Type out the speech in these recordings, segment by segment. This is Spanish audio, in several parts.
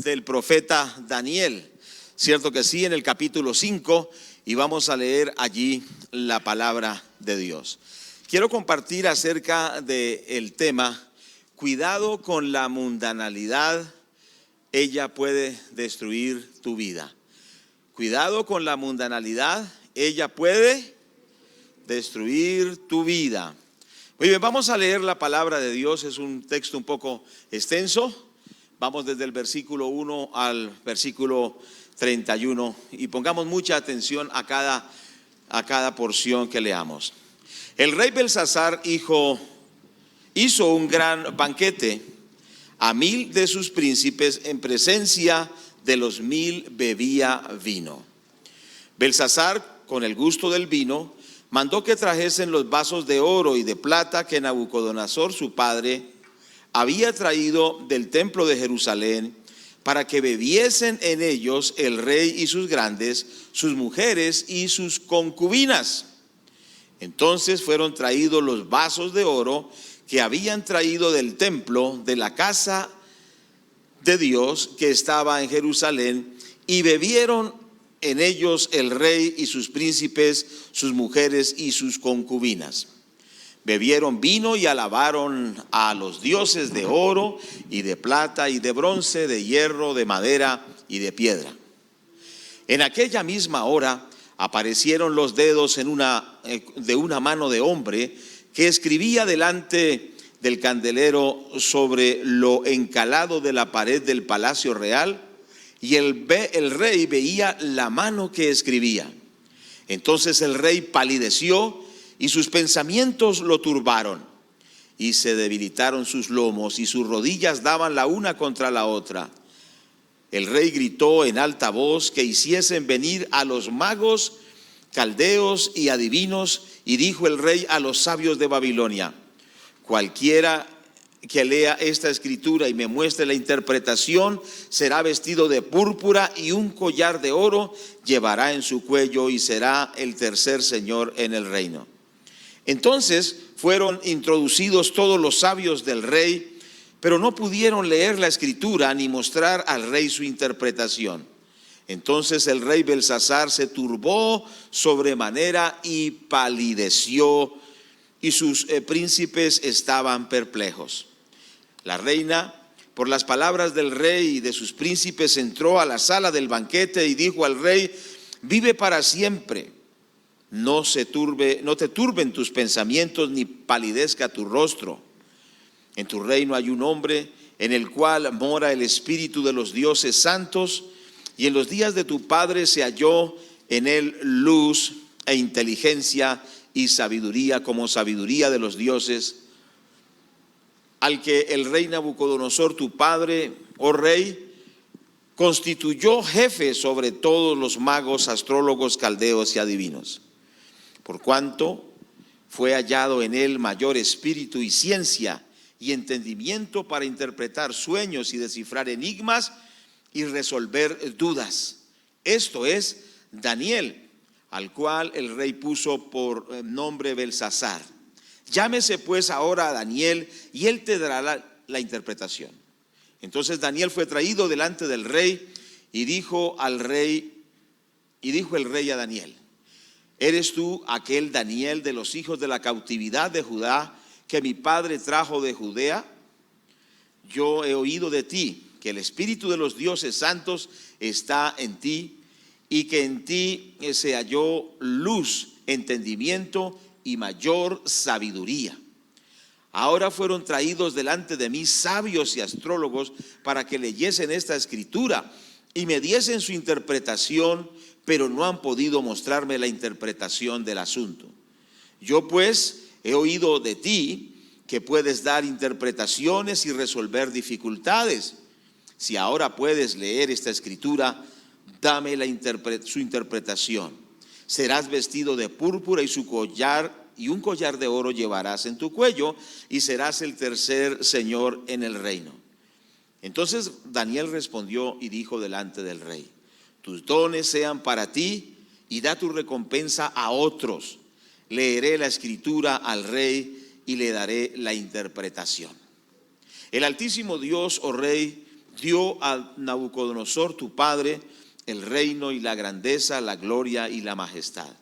del profeta Daniel, cierto que sí, en el capítulo 5, y vamos a leer allí la palabra de Dios. Quiero compartir acerca del tema, cuidado con la mundanalidad, ella puede destruir tu vida. Cuidado con la mundanalidad, ella puede destruir tu vida. Muy bien, vamos a leer la palabra de Dios, es un texto un poco extenso. Vamos desde el versículo 1 al versículo 31 y pongamos mucha atención a cada porción que leamos. El rey Belsasar hizo un gran banquete a 1000 de sus príncipes, en presencia de los 1000 bebía vino. Belsasar, con el gusto del vino, mandó que trajesen los vasos de oro y de plata que Nabucodonosor su padre había traído del templo de Jerusalén, para que bebiesen en ellos el rey y sus grandes, sus mujeres y sus concubinas. Entonces fueron traídos los vasos de oro que habían traído del templo de la casa de Dios que estaba en Jerusalén, y bebieron en ellos el rey y sus príncipes, sus mujeres y sus concubinas. Bebieron vino y alabaron a los dioses de oro y de plata y de bronce, de hierro, de madera y de piedra. En aquella misma hora aparecieron los dedos de una mano de hombre que escribía delante del candelero sobre lo encalado de la pared del palacio real, y el rey veía la mano que escribía. Entonces el rey palideció y sus pensamientos lo turbaron, y se debilitaron sus lomos y sus rodillas daban la una contra la otra. El rey gritó en alta voz que hiciesen venir a los magos, caldeos y adivinos, y dijo el rey a los sabios de Babilonia: cualquiera que lea esta escritura y me muestre la interpretación será vestido de púrpura, y un collar de oro llevará en su cuello, y será el tercer señor en el reino. Entonces fueron introducidos todos los sabios del rey, pero no pudieron leer la escritura ni mostrar al rey su interpretación. Entonces el rey Belsasar se turbó sobremanera y palideció, y sus príncipes estaban perplejos. La reina, por las palabras del rey y de sus príncipes, entró a la sala del banquete y dijo al rey: vive para siempre. No te turben tus pensamientos, ni palidezca tu rostro. En tu reino hay un hombre en el cual mora el espíritu de los dioses santos, y en los días de tu padre se halló en él luz e inteligencia y sabiduría, como sabiduría de los dioses, al que el rey Nabucodonosor tu padre, oh rey, constituyó jefe sobre todos los magos, astrólogos, caldeos y adivinos. Por cuanto fue hallado en él mayor espíritu y ciencia y entendimiento para interpretar sueños y descifrar enigmas y resolver dudas. Esto es Daniel, al cual el rey puso por nombre Belsasar. Llámese pues ahora a Daniel, y él te dará la interpretación. Entonces Daniel fue traído delante del rey, y dijo el rey a Daniel: ¿eres tú aquel Daniel de los hijos de la cautividad de Judá que mi padre trajo de Judea? Yo he oído de ti que el espíritu de los dioses santos está en ti, y que en ti se halló luz, entendimiento y mayor sabiduría. Ahora fueron traídos delante de mí sabios y astrólogos para que leyesen esta escritura y me diesen su interpretación, pero no han podido mostrarme la interpretación del asunto. Yo pues he oído de ti que puedes dar interpretaciones y resolver dificultades. Si ahora puedes leer esta escritura, dame su interpretación. Serás vestido de púrpura, y un collar de oro llevarás en tu cuello, y serás el tercer señor en el reino. Entonces Daniel respondió y dijo delante del rey: tus dones sean para ti, y da tu recompensa a otros. Leeré la escritura al rey y le daré la interpretación. El Altísimo Dios, oh rey, dio a Nabucodonosor tu padre el reino y la grandeza, la gloria y la majestad.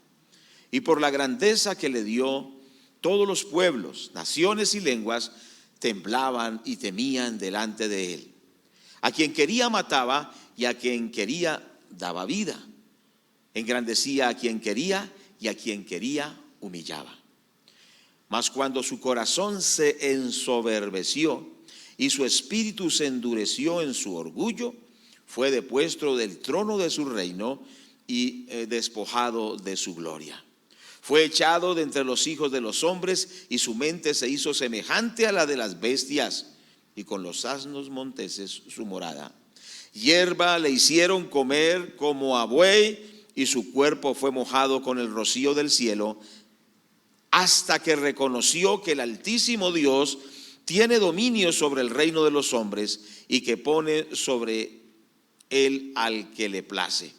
Y por la grandeza que le dio, todos los pueblos, naciones y lenguas temblaban y temían delante de él. A quien quería mataba y a quien quería daba vida. Engrandecía a quien quería y a quien quería humillaba. Mas cuando su corazón se ensoberbeció y su espíritu se endureció en su orgullo, fue depuesto del trono de su reino y despojado de su gloria. Fue echado de entre los hijos de los hombres y su mente se hizo semejante a la de las bestias, y con los asnos monteses su morada. Hierba le hicieron comer como a buey, y su cuerpo fue mojado con el rocío del cielo, hasta que reconoció que el Altísimo Dios tiene dominio sobre el reino de los hombres y que pone sobre él al que le place.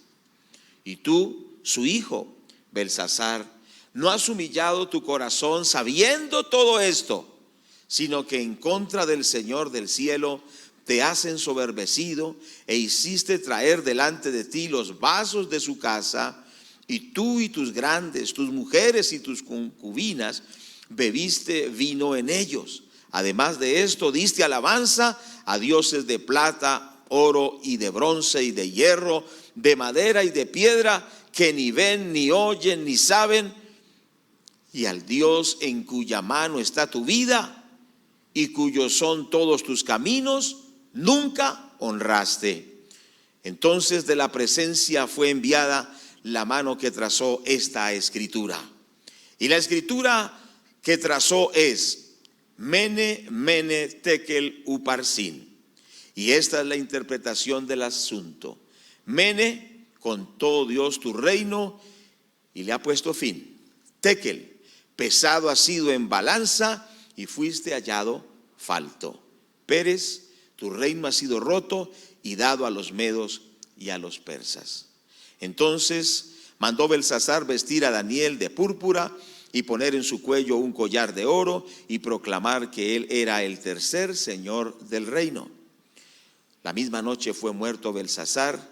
Y tú, su hijo, Belsasar, no has humillado tu corazón sabiendo todo esto, sino que en contra del Señor del cielo te has ensoberbecido e hiciste traer delante de ti los vasos de su casa, y tú y tus grandes, tus mujeres y tus concubinas bebiste vino en ellos. Además de esto, diste alabanza a dioses de plata, oro y de bronce y de hierro, de madera y de piedra, que ni ven, ni oyen, ni saben, y al Dios en cuya mano está tu vida y cuyos son todos tus caminos, nunca honraste. Entonces de la presencia fue enviada la mano que trazó esta escritura. Y la escritura que trazó es Mene, Mene, Tekel, Uparsin. Y esta es la interpretación del asunto. Mene, contó Dios tu reino y le ha puesto fin. Tekel, pesado has sido en balanza y fuiste hallado falto. Peres, tu reino ha sido roto y dado a los medos y a los persas. Entonces mandó Belsasar vestir a Daniel de púrpura y poner en su cuello un collar de oro y proclamar que él era el tercer señor del reino. La misma noche fue muerto Belsasar,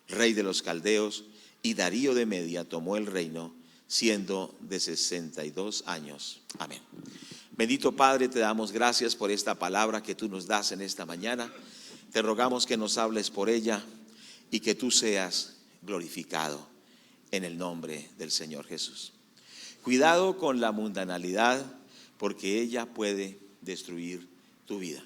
rey de los caldeos, y Darío de Media tomó el reino, siendo de 62 años. Amén. Bendito Padre, te damos gracias por esta palabra que tú nos das en esta mañana. Te rogamos que nos hables por ella y que tú seas glorificado en el nombre del Señor Jesús. Cuidado con la mundanalidad, porque ella puede destruir tu vida.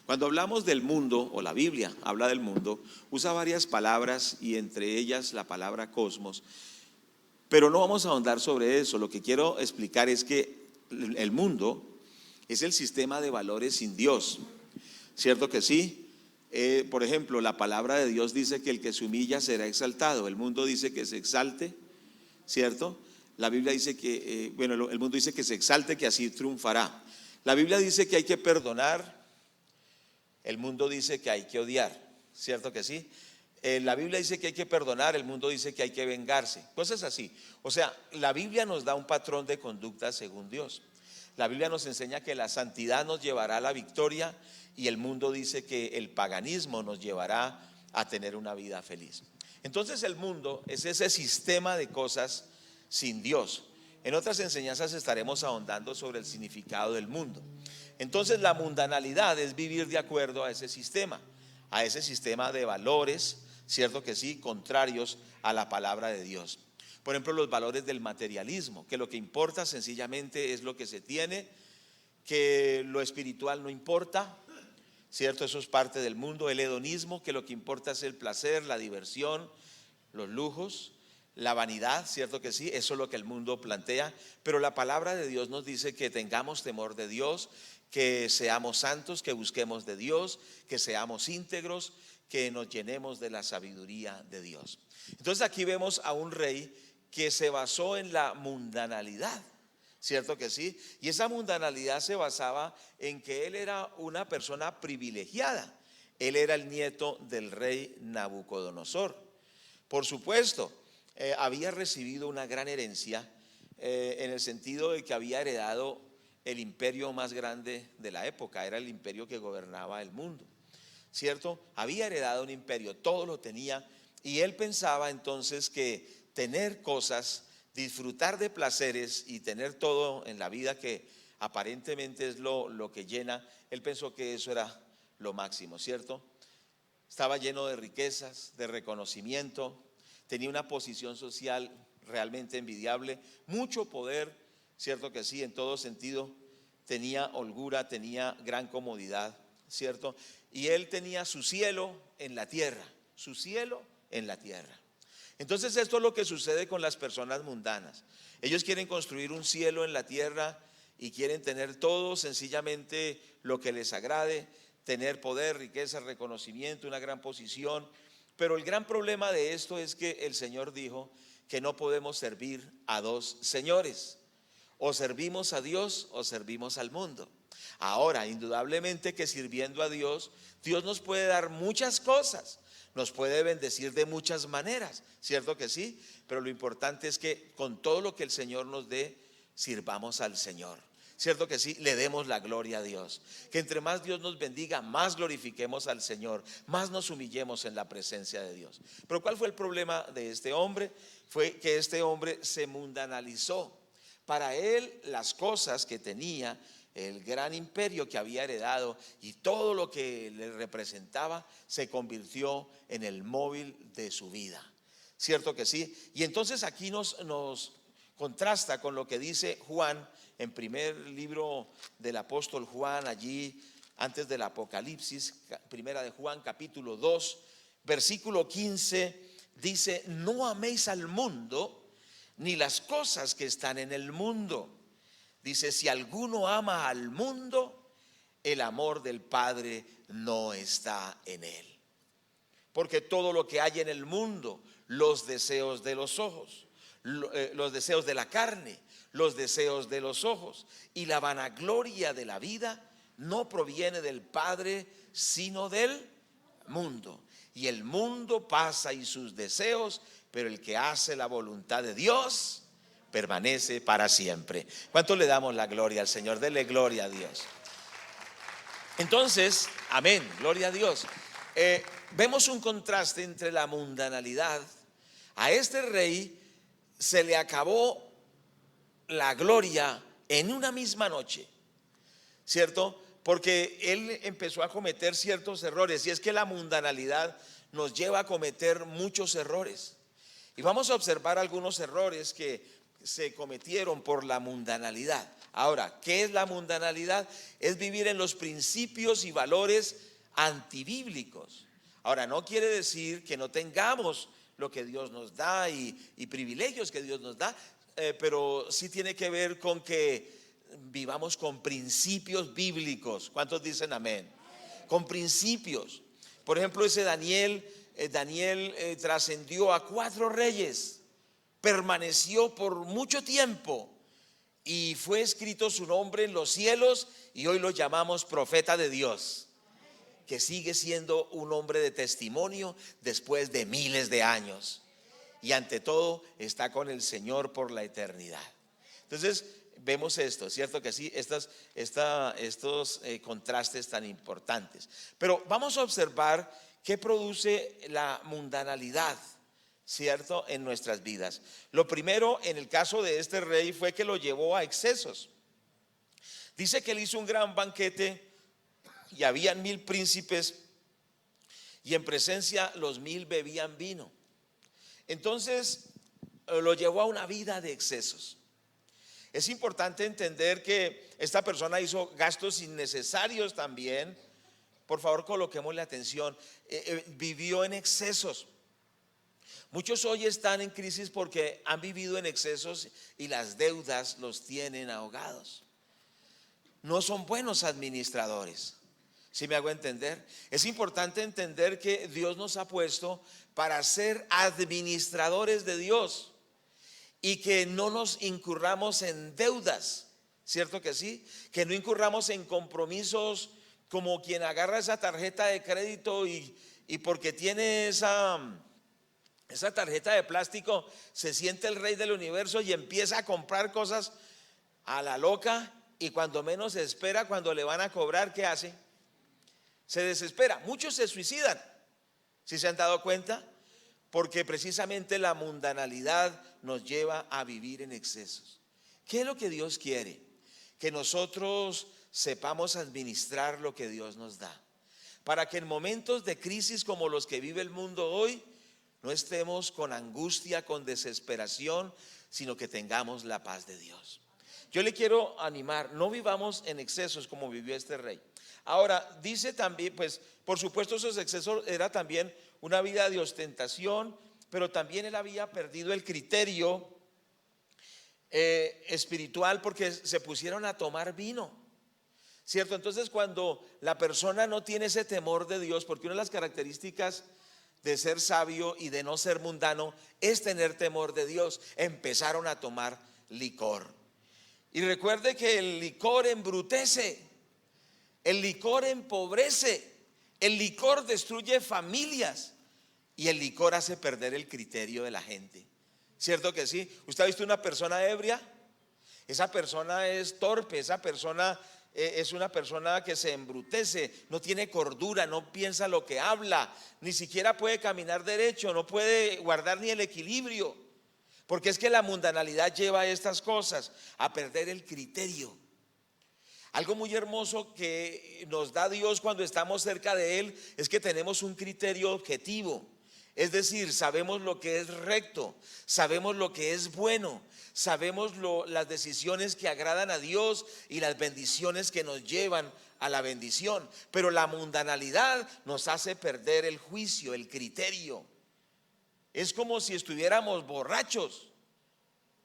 Cuando hablamos del mundo, o la Biblia habla del mundo, usa varias palabras y entre ellas la palabra cosmos, pero no vamos a ahondar sobre eso. Lo que quiero explicar es que el mundo es el sistema de valores sin Dios, ¿cierto que sí? Por ejemplo, la palabra de Dios dice que el que se humilla será exaltado. El mundo dice que se exalte, ¿cierto? La Biblia dice que, el mundo dice que se exalte, que así triunfará. La Biblia dice que hay que perdonar. El mundo dice que hay que odiar, ¿cierto que sí? La Biblia dice que hay que perdonar, el mundo dice que hay que vengarse, cosas así. O sea, la Biblia nos da un patrón de conducta según Dios. La Biblia nos enseña que la santidad nos llevará a la victoria y el mundo dice que el paganismo nos llevará a tener una vida feliz. Entonces el mundo es ese sistema de cosas sin Dios. En otras enseñanzas estaremos ahondando sobre el significado del mundo. Entonces la mundanalidad es vivir de acuerdo a ese sistema de valores, cierto que sí, contrarios a la palabra de Dios. Por ejemplo, los valores del materialismo, que lo que importa sencillamente es lo que se tiene, que lo espiritual no importa, cierto, eso es parte del mundo. El hedonismo, que lo que importa es el placer, la diversión, los lujos, la vanidad, cierto que sí, eso es lo que el mundo plantea. Pero la palabra de Dios nos dice que tengamos temor de Dios, que seamos santos, que busquemos de Dios, que seamos íntegros, que nos llenemos de la sabiduría de Dios. Entonces aquí vemos a un rey que se basó en la mundanalidad, ¿cierto que sí? Y esa mundanalidad se basaba en que él era una persona privilegiada. Él era el nieto del rey Nabucodonosor. Por supuesto, había recibido una gran herencia en el sentido de que había heredado el imperio más grande de la época. Era el imperio que gobernaba el mundo, ¿cierto? Había heredado un imperio, todo lo tenía, y él pensaba entonces que tener cosas, disfrutar de placeres y tener todo en la vida que aparentemente es lo que llena, él pensó que eso era lo máximo, ¿cierto? Estaba lleno de riquezas, de reconocimiento, tenía una posición social realmente envidiable, mucho poder, cierto que sí, en todo sentido, tenía holgura, tenía gran comodidad, cierto, y él tenía su cielo en la tierra, su cielo en la tierra. Entonces esto es lo que sucede con las personas mundanas. Ellos quieren construir un cielo en la tierra y quieren tener todo, sencillamente lo que les agrade, tener poder, riqueza, reconocimiento, una gran posición. Pero el gran problema de esto es que el Señor dijo que no podemos servir a dos señores. O servimos a Dios o servimos al mundo. Ahora, indudablemente que sirviendo a Dios, Dios nos puede dar muchas cosas, nos puede bendecir de muchas maneras, ¿cierto que sí? Pero lo importante es que con todo lo que el Señor nos dé, sirvamos al Señor. ¿Cierto que sí? Le demos la gloria a Dios. Que entre más Dios nos bendiga, más glorifiquemos al Señor, más nos humillemos en la presencia de Dios. Pero ¿cuál fue el problema de este hombre? Fue que este hombre se mundanalizó. Para él las cosas que tenía, el gran imperio que había heredado y todo lo que le representaba, se convirtió en el móvil de su vida. ¿Cierto que sí? Y entonces aquí nos contrasta con lo que dice Juan en primer libro del apóstol Juan, allí antes del Apocalipsis, primera de Juan capítulo 2, versículo 15, dice: no améis al mundo ni las cosas que están en el mundo. Dice: si alguno ama al mundo, el amor del Padre no está en él. Porque todo lo que hay en el mundo, los deseos de los ojos, los deseos de la carne, los deseos de los ojos y la vanagloria de la vida, no proviene del Padre, sino del mundo. Y el mundo pasa y sus deseos, pero el que hace la voluntad de Dios permanece para siempre. ¿Cuánto le damos la gloria al Señor? Dele gloria a Dios. Entonces, amén, gloria a Dios. Vemos un contraste entre la mundanalidad. A este rey se le acabó la gloria en una misma noche, ¿cierto? Porque él empezó a cometer ciertos errores, y es que la mundanalidad nos lleva a cometer muchos errores. Y vamos a observar algunos errores que se cometieron por la mundanalidad. Ahora, ¿qué es la mundanalidad? Es vivir en los principios y valores antibíblicos. Ahora, no quiere decir que no tengamos lo que Dios nos da y privilegios que Dios nos da, pero sí tiene que ver con que vivamos con principios bíblicos. ¿Cuántos dicen amén? Con principios. Por ejemplo, ese Daniel trascendió a 4 reyes, permaneció por mucho tiempo y fue escrito su nombre en los cielos, y hoy lo llamamos profeta de Dios, que sigue siendo un hombre de testimonio después de miles de años, y ante todo está con el Señor por la eternidad. Entonces vemos esto, ¿cierto que sí? Estos contrastes tan importantes. Pero vamos a observar qué produce la mundanalidad, ¿cierto?, en nuestras vidas. Lo primero, en el caso de este rey, fue que lo llevó a excesos. Dice que él hizo un gran banquete y habían 1000 príncipes, y en presencia los 1000 bebían vino. Entonces lo llevó a una vida de excesos. Es importante entender que esta persona hizo gastos innecesarios también. Por favor, coloquémosle atención. Vivió en excesos. Muchos hoy están en crisis porque han vivido en excesos y las deudas los tienen ahogados. No son buenos administradores. ¿Sí me hago entender? Es importante entender que Dios nos ha puesto para ser administradores de Dios y que no nos incurramos en deudas, ¿cierto que sí? Que no incurramos en compromisos como quien agarra esa tarjeta de crédito y porque tiene esa tarjeta de plástico, se siente el rey del universo y empieza a comprar cosas a la loca, y cuando menos espera, cuando le van a cobrar, ¿qué hace? se desespera. Muchos se suicidan, ¿sí se han dado cuenta? Porque precisamente la mundanalidad nos lleva a vivir en excesos. ¿Qué es lo que Dios quiere? Que nosotros sepamos administrar lo que Dios nos da, para que en momentos de crisis como los que vive el mundo hoy, no estemos con angustia, con desesperación, sino que tengamos la paz de Dios. Yo le quiero animar, no vivamos en excesos como vivió este rey. Ahora, dice también, pues, por supuesto esos excesos era también una vida de ostentación, pero también él había perdido el criterio espiritual, porque se pusieron a tomar vino, ¿cierto? Entonces, cuando la persona no tiene ese temor de Dios, porque una de las características de ser sabio y de no ser mundano es tener temor de Dios, empezaron a tomar licor. Y recuerde que el licor embrutece, el licor empobrece, el licor destruye familias y el licor hace perder el criterio de la gente. ¿Cierto que sí? ¿Usted ha visto una persona ebria? Esa persona es torpe, esa persona es una persona que se embrutece, no tiene cordura, no piensa lo que habla, ni siquiera puede caminar derecho, no puede guardar ni el equilibrio, porque es que la mundanalidad lleva a estas cosas, a perder el criterio. Algo muy hermoso que nos da Dios cuando estamos cerca de Él es que tenemos un criterio objetivo. Es decir, sabemos lo que es recto, sabemos lo que es bueno, sabemos las decisiones que agradan a Dios y las bendiciones que nos llevan a la bendición. Pero la mundanalidad nos hace perder el juicio, el criterio. Es como si estuviéramos borrachos.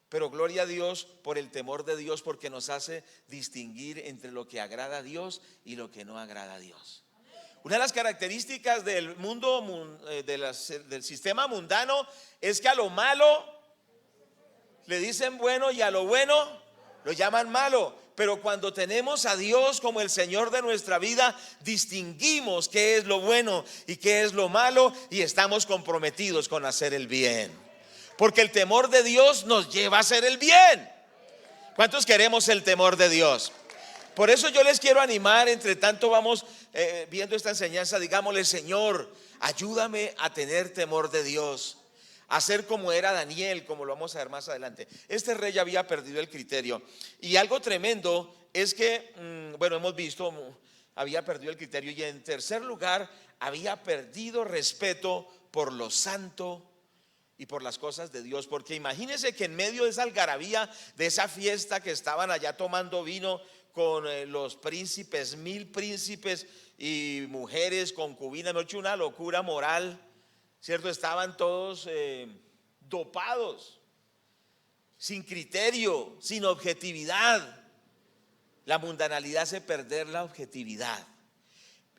Pero gloria a Dios por el temor de Dios, porque nos hace distinguir entre lo que agrada a Dios y lo que no agrada a Dios. Una de las características del mundo, del sistema mundano, es que a lo malo le dicen bueno y a lo bueno lo llaman malo. Pero cuando tenemos a Dios como el Señor de nuestra vida, distinguimos qué es lo bueno y qué es lo malo, y estamos comprometidos con hacer el bien. Porque el temor de Dios nos lleva a hacer el bien. ¿Cuántos queremos el temor de Dios? Por eso yo les quiero animar, entre tanto vamos viendo esta enseñanza, digámosle: Señor, ayúdame a tener temor de Dios, a ser como era Daniel, como lo vamos a ver más adelante. Este rey ya había perdido el criterio. Y algo tremendo es que, bueno, hemos visto, había perdido el criterio. Y en tercer lugar, había perdido respeto por lo santo y por las cosas de Dios. Porque imagínense que en medio de esa algarabía, de esa fiesta que estaban allá tomando vino con los príncipes, 1000 príncipes y mujeres, concubinas, no, hecho una locura moral, ¿cierto? Estaban todos dopados, sin criterio, sin objetividad. La mundanalidad hace perder la objetividad.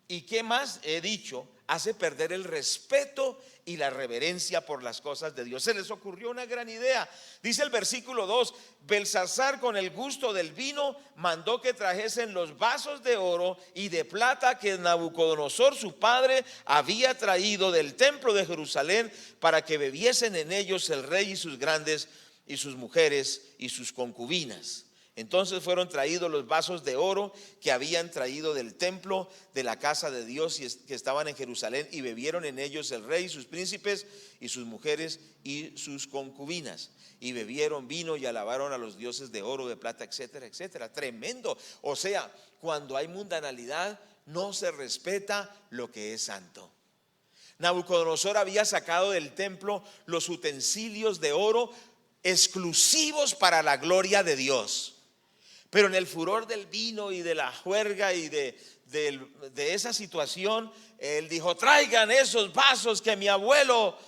¿Y qué más he dicho? Hace perder el respeto y la reverencia por las cosas de Dios. Se les ocurrió una gran idea. Dice el versículo 2: Belsasar, con el gusto del vino, mandó que trajesen los vasos de oro y de plata que Nabucodonosor su padre había traído del templo de Jerusalén, para que bebiesen en ellos el rey y sus grandes y sus mujeres y sus concubinas. Entonces fueron traídos los vasos de oro que habían traído del templo de la casa de Dios y que estaban en Jerusalén, y bebieron en ellos el rey, sus príncipes y sus mujeres y sus concubinas. Y bebieron vino y alabaron a los dioses de oro, de plata, etcétera, etcétera. Tremendo. O sea, cuando hay mundanalidad, no se respeta lo que es santo. Nabucodonosor había sacado del templo los utensilios de oro exclusivos para la gloria de Dios. Pero en el furor del vino y de la juerga y de esa situación, él dijo: traigan esos vasos que mi abuelo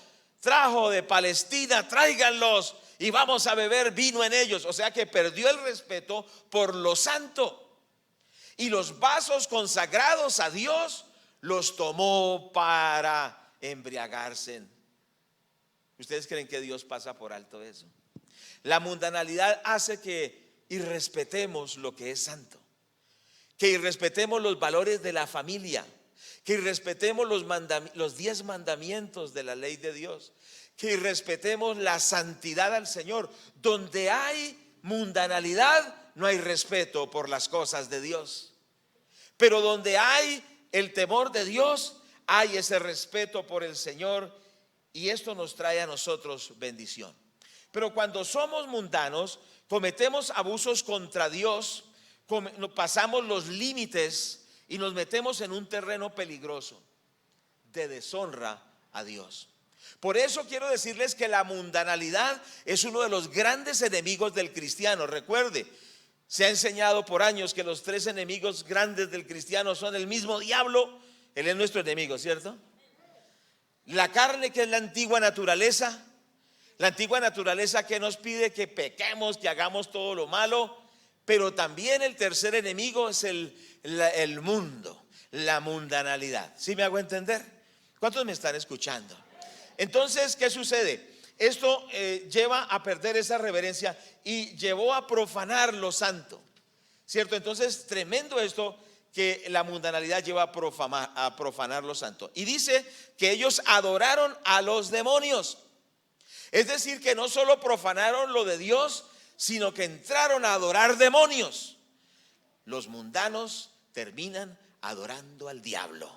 trajo de Palestina, tráiganlos y vamos a beber vino en ellos. O sea que perdió el respeto por lo santo, y los vasos consagrados a Dios los tomó para embriagarse. ¿Ustedes creen que Dios pasa por alto eso? La mundanalidad hace que irrespetemos lo que es santo, que irrespetemos los valores de la familia, que irrespetemos los 10 mandamientos de la ley de Dios, que irrespetemos la santidad al Señor. Donde hay mundanalidad, no hay respeto por las cosas de Dios. Pero donde hay el temor de Dios, hay ese respeto por el Señor, y esto nos trae a nosotros bendición. Pero cuando somos mundanos, cometemos abusos contra Dios, pasamos los límites y nos metemos en un terreno peligroso de deshonra a Dios. Por eso quiero decirles que la mundanalidad es uno de los grandes enemigos del cristiano. Recuerde, se ha enseñado por años que los 3 enemigos grandes del cristiano son el mismo diablo. Él es nuestro enemigo, ¿cierto? La carne, que es la antigua naturaleza que nos pide que pequemos, que hagamos todo lo malo. Pero también el tercer enemigo es el mundo, la mundanalidad. ¿Sí me hago entender? ¿Cuántos me están escuchando? Entonces, ¿qué sucede? Esto lleva a perder esa reverencia y llevó a profanar lo santo, ¿cierto? Entonces, tremendo esto, que la mundanalidad lleva a profanar lo santo. Y dice que ellos adoraron a los demonios. Es decir, que no solo profanaron lo de Dios, sino que entraron a adorar demonios. Los mundanos terminan adorando al diablo.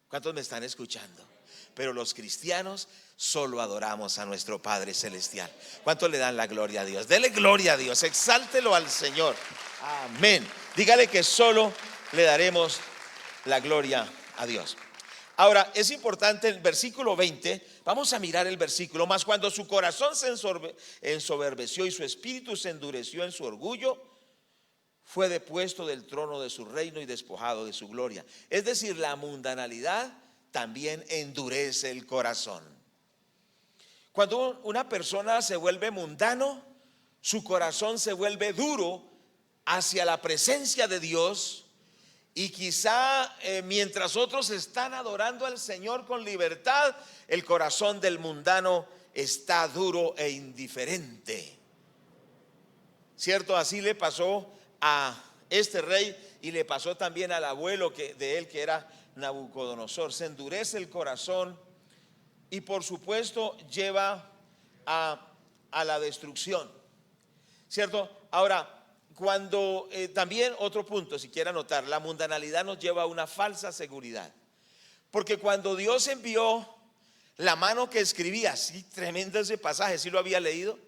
¿Cuántos me están escuchando? Pero los cristianos solo adoramos a nuestro Padre Celestial. ¿Cuántos le dan la gloria a Dios? Dele gloria a Dios, exáltelo al Señor. Amén. Dígale que solo le daremos la gloria a Dios. Ahora, es importante el versículo 20. Vamos a mirar el versículo. Mas cuando su corazón se ensoberbeció y su espíritu se endureció en su orgullo, fue depuesto del trono de su reino y despojado de su gloria. Es decir, la mundanalidad también endurece el corazón. Cuando una persona se vuelve mundano, su corazón se vuelve duro hacia la presencia de Dios. Y quizá mientras otros están adorando al Señor con libertad, el corazón del mundano está duro e indiferente. ¿Cierto? Así le pasó a este rey y le pasó también al abuelo de él, que era Nabucodonosor. Se endurece el corazón y por supuesto lleva a la destrucción, ¿cierto? Ahora, cuando también otro punto, si quiere anotar, la mundanalidad nos lleva a una falsa seguridad. Porque cuando Dios envió la mano que escribía, sí, tremendo ese pasaje, ¿sí lo había leído?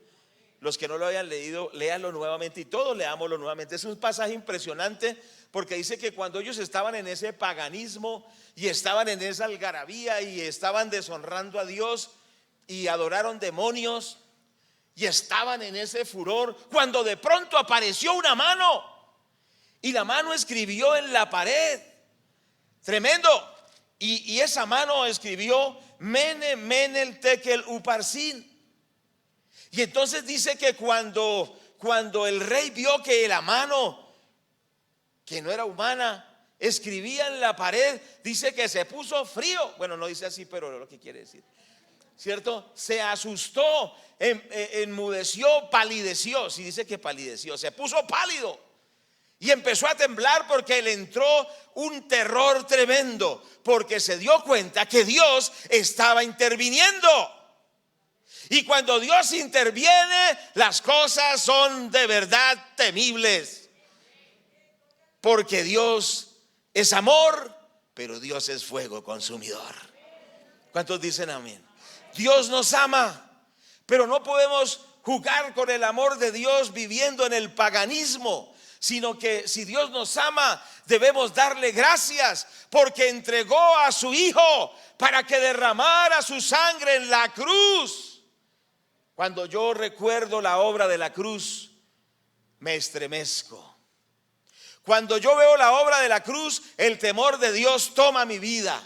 Los que no lo habían leído, léanlo nuevamente, y todos leámoslo nuevamente. Es un pasaje impresionante, porque dice que cuando ellos estaban en ese paganismo y estaban en esa algarabía y estaban deshonrando a Dios y adoraron demonios y estaban en ese furor, cuando de pronto apareció una mano y la mano escribió en la pared. Tremendo. Y esa mano escribió Mene, Menel, Tekel, Uparsin. Y entonces dice que cuando el rey vio que la mano, que no era humana, escribía en la pared, dice que se puso frío. Bueno, no dice así, pero lo que quiere decir, ¿cierto? Se asustó, enmudeció, palideció. Si dice que palideció, se puso pálido y empezó a temblar, porque le entró un terror tremendo, porque se dio cuenta que Dios estaba interviniendo. Y cuando Dios interviene, las cosas son de verdad temibles, porque Dios es amor, pero Dios es fuego consumidor. ¿Cuántos dicen amén? Dios nos ama, pero no podemos jugar con el amor de Dios viviendo en el paganismo, sino que si Dios nos ama, debemos darle gracias, porque entregó a su Hijo para que derramara su sangre en la cruz. Cuando yo recuerdo la obra de la cruz, me estremezco. Cuando yo veo la obra de la cruz, el temor de Dios toma mi vida,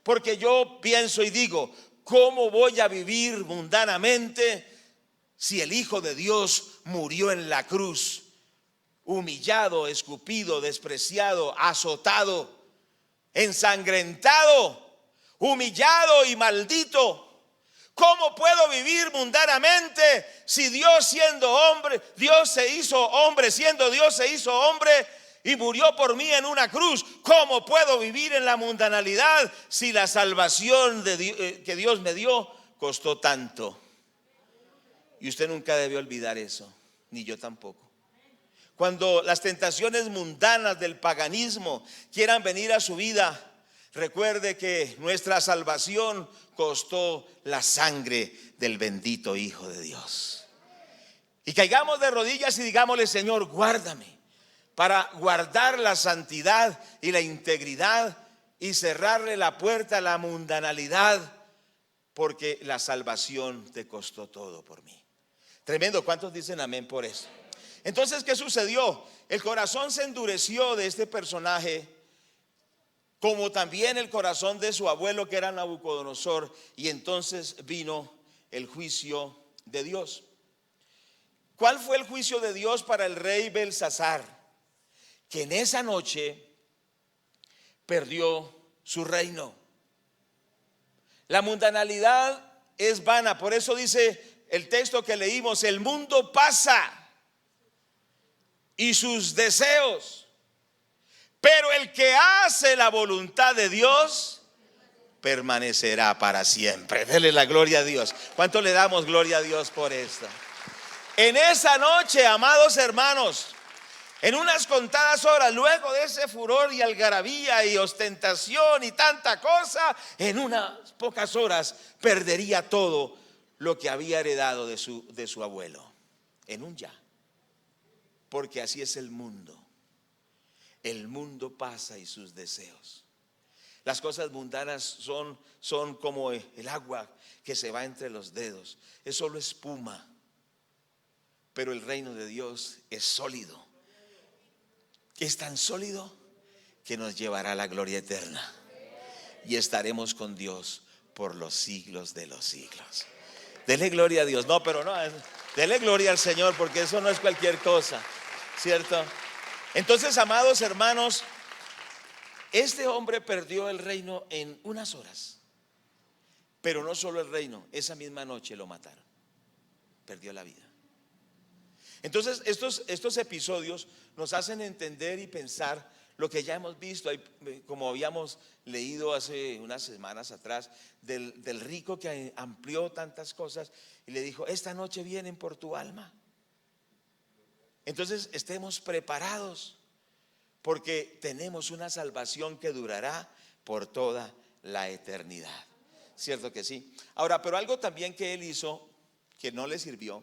porque yo pienso y digo: ¿cómo voy a vivir mundanamente si el Hijo de Dios murió en la cruz, humillado, escupido, despreciado, azotado, ensangrentado, humillado y maldito? ¿Cómo puedo vivir mundanamente si Dios, siendo hombre, Dios se hizo hombre, siendo Dios se hizo hombre y murió por mí en una cruz? ¿Cómo puedo vivir en la mundanalidad si la salvación que Dios me dio costó tanto? Y usted nunca debe olvidar eso, ni yo tampoco. Cuando las tentaciones mundanas del paganismo quieran venir a su vida, recuerde que nuestra salvación costó la sangre del bendito Hijo de Dios. Y caigamos de rodillas y digámosle: Señor, guárdame, para guardar la santidad y la integridad y cerrarle la puerta a la mundanalidad, porque la salvación te costó todo por mí. Tremendo. ¿Cuántos dicen amén por eso? Entonces, ¿qué sucedió? El corazón se endureció de este personaje, como también el corazón de su abuelo, que era Nabucodonosor, y entonces vino el juicio de Dios. ¿Cuál fue el juicio de Dios para el rey Belsasar? Que en esa noche perdió su reino. La mundanalidad es vana, por eso dice el texto que leímos: el mundo pasa y sus deseos, pero el que hace la voluntad de Dios permanecerá para siempre. Dele la gloria a Dios. ¿Cuánto le damos gloria a Dios por esto? En esa noche, amados hermanos, en unas contadas horas, luego de ese furor y algarabía y ostentación y tanta cosa, en unas pocas horas perdería todo lo que había heredado de su abuelo. En un ya. Porque así es el mundo. El mundo pasa y sus deseos. Las cosas mundanas son como el agua que se va entre los dedos. Es solo espuma. Pero el reino de Dios es sólido. Es tan sólido que nos llevará a la gloria eterna. Y estaremos con Dios por los siglos de los siglos. Dele gloria a Dios. No, pero no, dele gloria al Señor, porque eso no es cualquier cosa, ¿cierto? Entonces, amados hermanos, este hombre perdió el reino en unas horas. Pero no solo el reino, esa misma noche lo mataron. Perdió la vida. Entonces, estos episodios nos hacen entender y pensar lo que ya hemos visto, como habíamos leído hace unas semanas atrás, del rico que amplió tantas cosas y le dijo: esta noche vienen por tu alma. Entonces, estemos preparados, porque tenemos una salvación que durará por toda la eternidad. ¿Cierto que sí? Ahora, pero algo también que él hizo que no le sirvió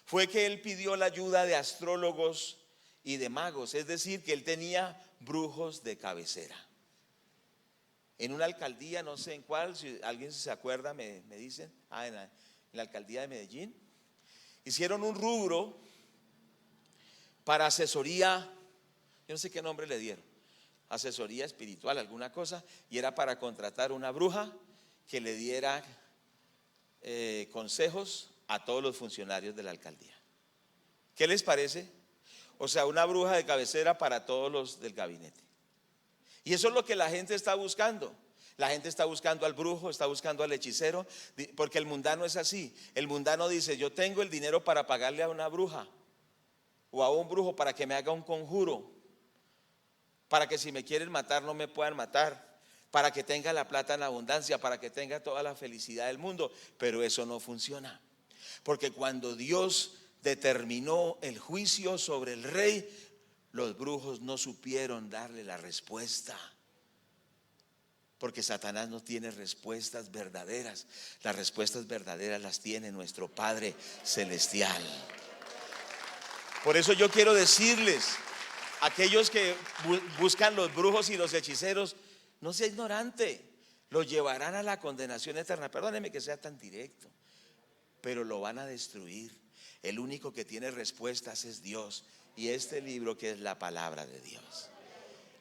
fue que él pidió la ayuda de astrólogos y de magos. Es decir, que él tenía brujos de cabecera. En una alcaldía, no sé en cuál, si alguien se acuerda, me dicen, en la alcaldía de Medellín, hicieron un rubro para asesoría, yo no sé qué nombre le dieron, asesoría espiritual, alguna cosa, y era para contratar una bruja que le diera consejos a todos los funcionarios de la alcaldía. ¿Qué les parece? O sea, una bruja de cabecera para todos los del gabinete. Y eso es lo que la gente está buscando. La gente está buscando al brujo, está buscando al hechicero, porque el mundano es así. El mundano dice: yo tengo el dinero para pagarle a una bruja o a un brujo para que me haga un conjuro, para que si me quieren matar no me puedan matar, para que tenga la plata en abundancia, para que tenga toda la felicidad del mundo. Pero eso no funciona, porque cuando Dios determinó el juicio sobre el rey, los brujos no supieron darle la respuesta, porque Satanás no tiene respuestas verdaderas. Las respuestas verdaderas las tiene nuestro Padre Celestial. Por eso yo quiero decirles, aquellos que buscan los brujos y los hechiceros, no sea ignorante, los llevarán a la condenación eterna. Perdóneme que sea tan directo, pero lo van a destruir. El único que tiene respuestas es Dios, y este libro que es la palabra de Dios.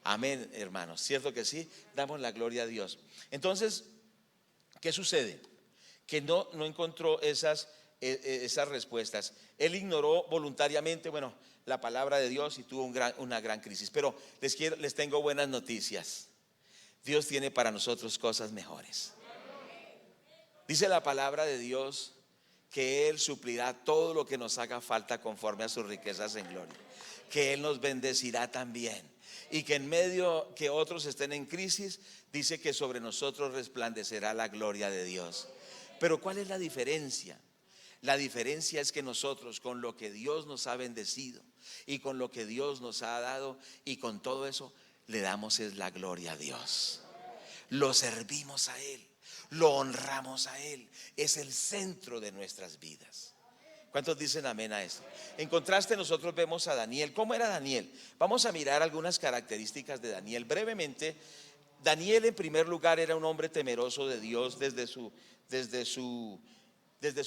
Amén, hermanos, ¿cierto que sí? Damos la gloria a Dios. Entonces, ¿qué sucede? Que no encontró esas respuestas. Él ignoró voluntariamente, la palabra de Dios, y tuvo una gran crisis. Pero les tengo buenas noticias. Dios tiene para nosotros cosas mejores. Dice la palabra de Dios que Él suplirá todo lo que nos haga falta conforme a sus riquezas en gloria, que Él nos bendecirá también, y que en medio que otros estén en crisis, dice que sobre nosotros resplandecerá la gloria de Dios. Pero ¿cuál es la diferencia? La diferencia es que nosotros, con lo que Dios nos ha bendecido y con lo que Dios nos ha dado, y con todo eso le damos es la gloria a Dios. Lo servimos a Él, lo honramos a Él. Es el centro de nuestras vidas. ¿Cuántos dicen amén a esto? En contraste, nosotros vemos a Daniel. ¿Cómo era Daniel? Vamos a mirar algunas características de Daniel brevemente. Daniel, en primer lugar, era un hombre temeroso de Dios desde su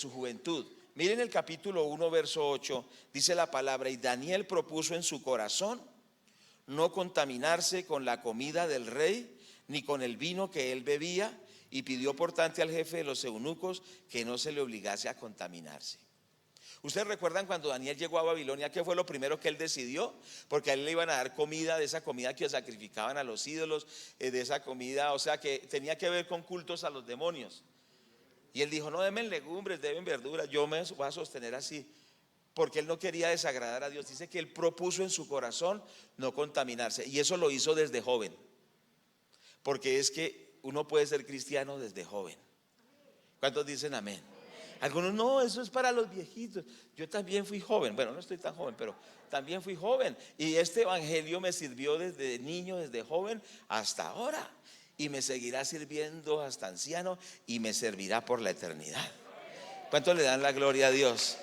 juventud. Miren el capítulo 1, verso 8, dice la palabra: y Daniel propuso en su corazón no contaminarse con la comida del rey, ni con el vino que él bebía, y pidió por tanto al jefe de los eunucos que no se le obligase a contaminarse. ¿Ustedes recuerdan cuando Daniel llegó a Babilonia? ¿Qué fue lo primero que él decidió? Porque a él le iban a dar comida, de esa comida que sacrificaban a los ídolos, de esa comida, o sea, que tenía que ver con cultos a los demonios. Y él dijo: no denme legumbres, denme verduras, yo me voy a sostener así. Porque él no quería desagradar a Dios. Dice que él propuso en su corazón no contaminarse, y eso lo hizo desde joven. Porque es que uno puede ser cristiano desde joven. ¿Cuántos dicen amén? Algunos: no, eso es para los viejitos. Yo también fui joven. Bueno, no estoy tan joven, pero también fui joven. Y este evangelio me sirvió desde niño, desde joven hasta ahora. Y me seguirá sirviendo hasta anciano, y me servirá por la eternidad. ¿Cuántos le dan la gloria a Dios?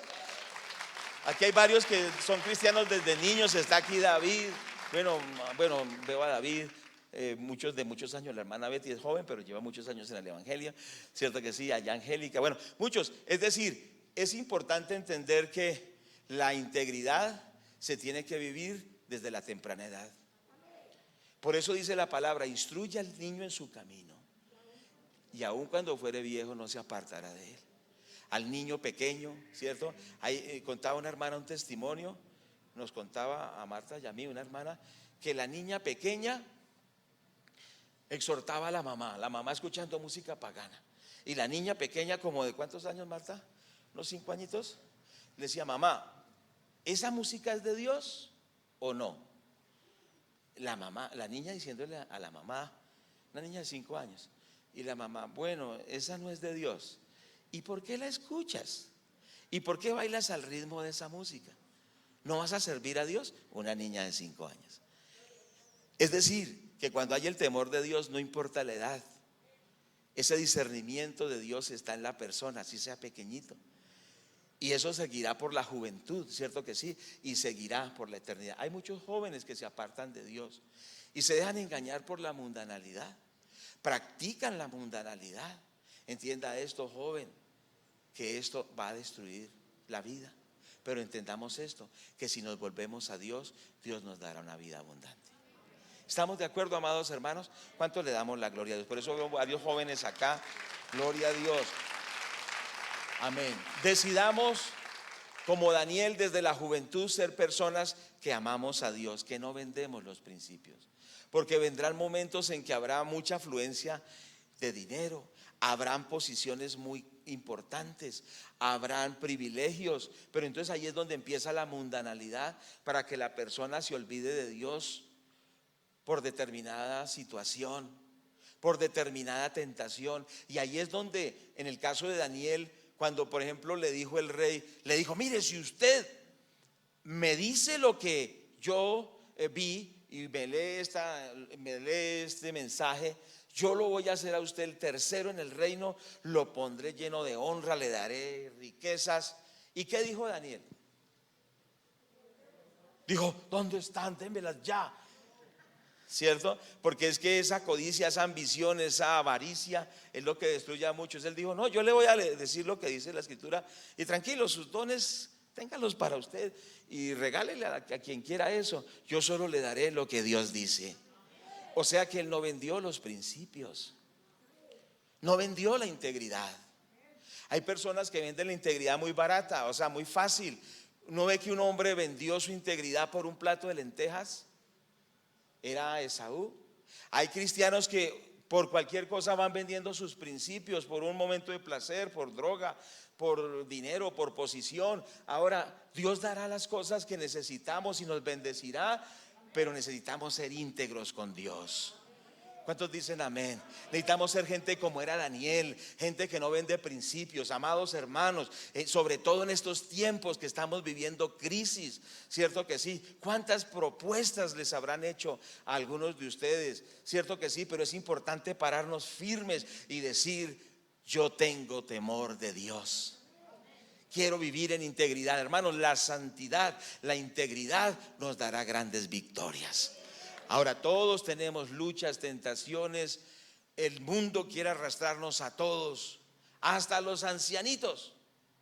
Aquí hay varios que son cristianos desde niños. Está aquí David. Bueno, veo a David. Muchos años. La hermana Betty es joven, pero lleva muchos años en el evangelio. Cierto que sí. Allá Angélica, bueno, muchos. Es decir, es importante entender que la integridad se tiene que vivir desde la temprana edad. Por eso dice la palabra: instruye al niño en su camino, y aun cuando fuere viejo no se apartará de él. Al niño pequeño, ¿cierto? Ahí contaba una hermana un testimonio, nos contaba a Marta y a mí, una hermana, que la niña pequeña exhortaba a la mamá escuchando música pagana, y la niña pequeña, como de ¿cuántos años, Marta? ¿Unos 5 añitos? Le decía: mamá, ¿esa música es de Dios o no? La niña diciéndole a la mamá, una niña de 5 años, y la mamá: bueno, esa no es de Dios. ¿Y por qué la escuchas? ¿Y por qué bailas al ritmo de esa música? ¿No vas a servir a Dios? Una niña de 5 años. Es decir, que cuando hay el temor de Dios, no importa la edad, ese discernimiento de Dios está en la persona, así sea pequeñito. Y eso seguirá por la juventud, ¿cierto que sí? Y seguirá por la eternidad. Hay muchos jóvenes que se apartan de Dios y se dejan engañar por la mundanalidad. Practican la mundanalidad. Entienda esto, joven, que esto va a destruir la vida. Pero entendamos esto, que si nos volvemos a Dios, Dios nos dará una vida abundante. ¿Estamos de acuerdo, amados hermanos? ¿Cuánto le damos la gloria a Dios? Por eso veo varios jóvenes acá. Gloria a Dios. Amén. Decidamos, como Daniel, desde la juventud ser personas que amamos a Dios, que no vendemos los principios. Porque vendrán momentos en que habrá mucha afluencia de dinero, habrán posiciones muy importantes, habrán privilegios, pero entonces ahí es donde empieza la mundanalidad, para que la persona se olvide de Dios por determinada situación, por determinada tentación. Y ahí es donde, en el caso de Daniel, cuando por ejemplo le dijo el rey, le dijo: mire, si usted me dice lo que yo vi y me lee este mensaje, yo lo voy a hacer a usted el tercero en el reino, lo pondré lleno de honra, le daré riquezas. ¿Y qué dijo Daniel? Dijo: ¿dónde están? Démelas ya. ¿Cierto? Porque es que esa codicia, esa ambición, esa avaricia es lo que destruye a muchos. Él dijo: no, yo le voy a decir lo que dice la escritura, y tranquilo, sus dones téngalos para usted y regálele a quien quiera eso. Yo solo le daré lo que Dios dice. O sea que él no vendió los principios, no vendió la integridad. Hay personas que venden la integridad muy barata, o sea, muy fácil. ¿No ve que un hombre vendió su integridad por un plato de lentejas? Era Esaú. Hay cristianos que por cualquier cosa van vendiendo sus principios, por un momento de placer, por droga, por dinero, por posición. Ahora, Dios dará las cosas que necesitamos y nos bendecirá, pero necesitamos ser íntegros con Dios. ¿Cuántos dicen amén? Necesitamos ser gente como era Daniel, gente que no vende principios. Amados hermanos, sobre todo en estos tiempos que estamos viviendo crisis, ¿cierto que sí? ¿Cuántas propuestas les habrán hecho a algunos de ustedes? ¿Cierto que sí? Pero es importante pararnos firmes y decir: yo tengo temor de Dios. Quiero vivir en integridad. Hermanos, la santidad, la integridad nos dará grandes victorias. Ahora, todos tenemos luchas, tentaciones. El mundo quiere arrastrarnos a todos, hasta a los ancianitos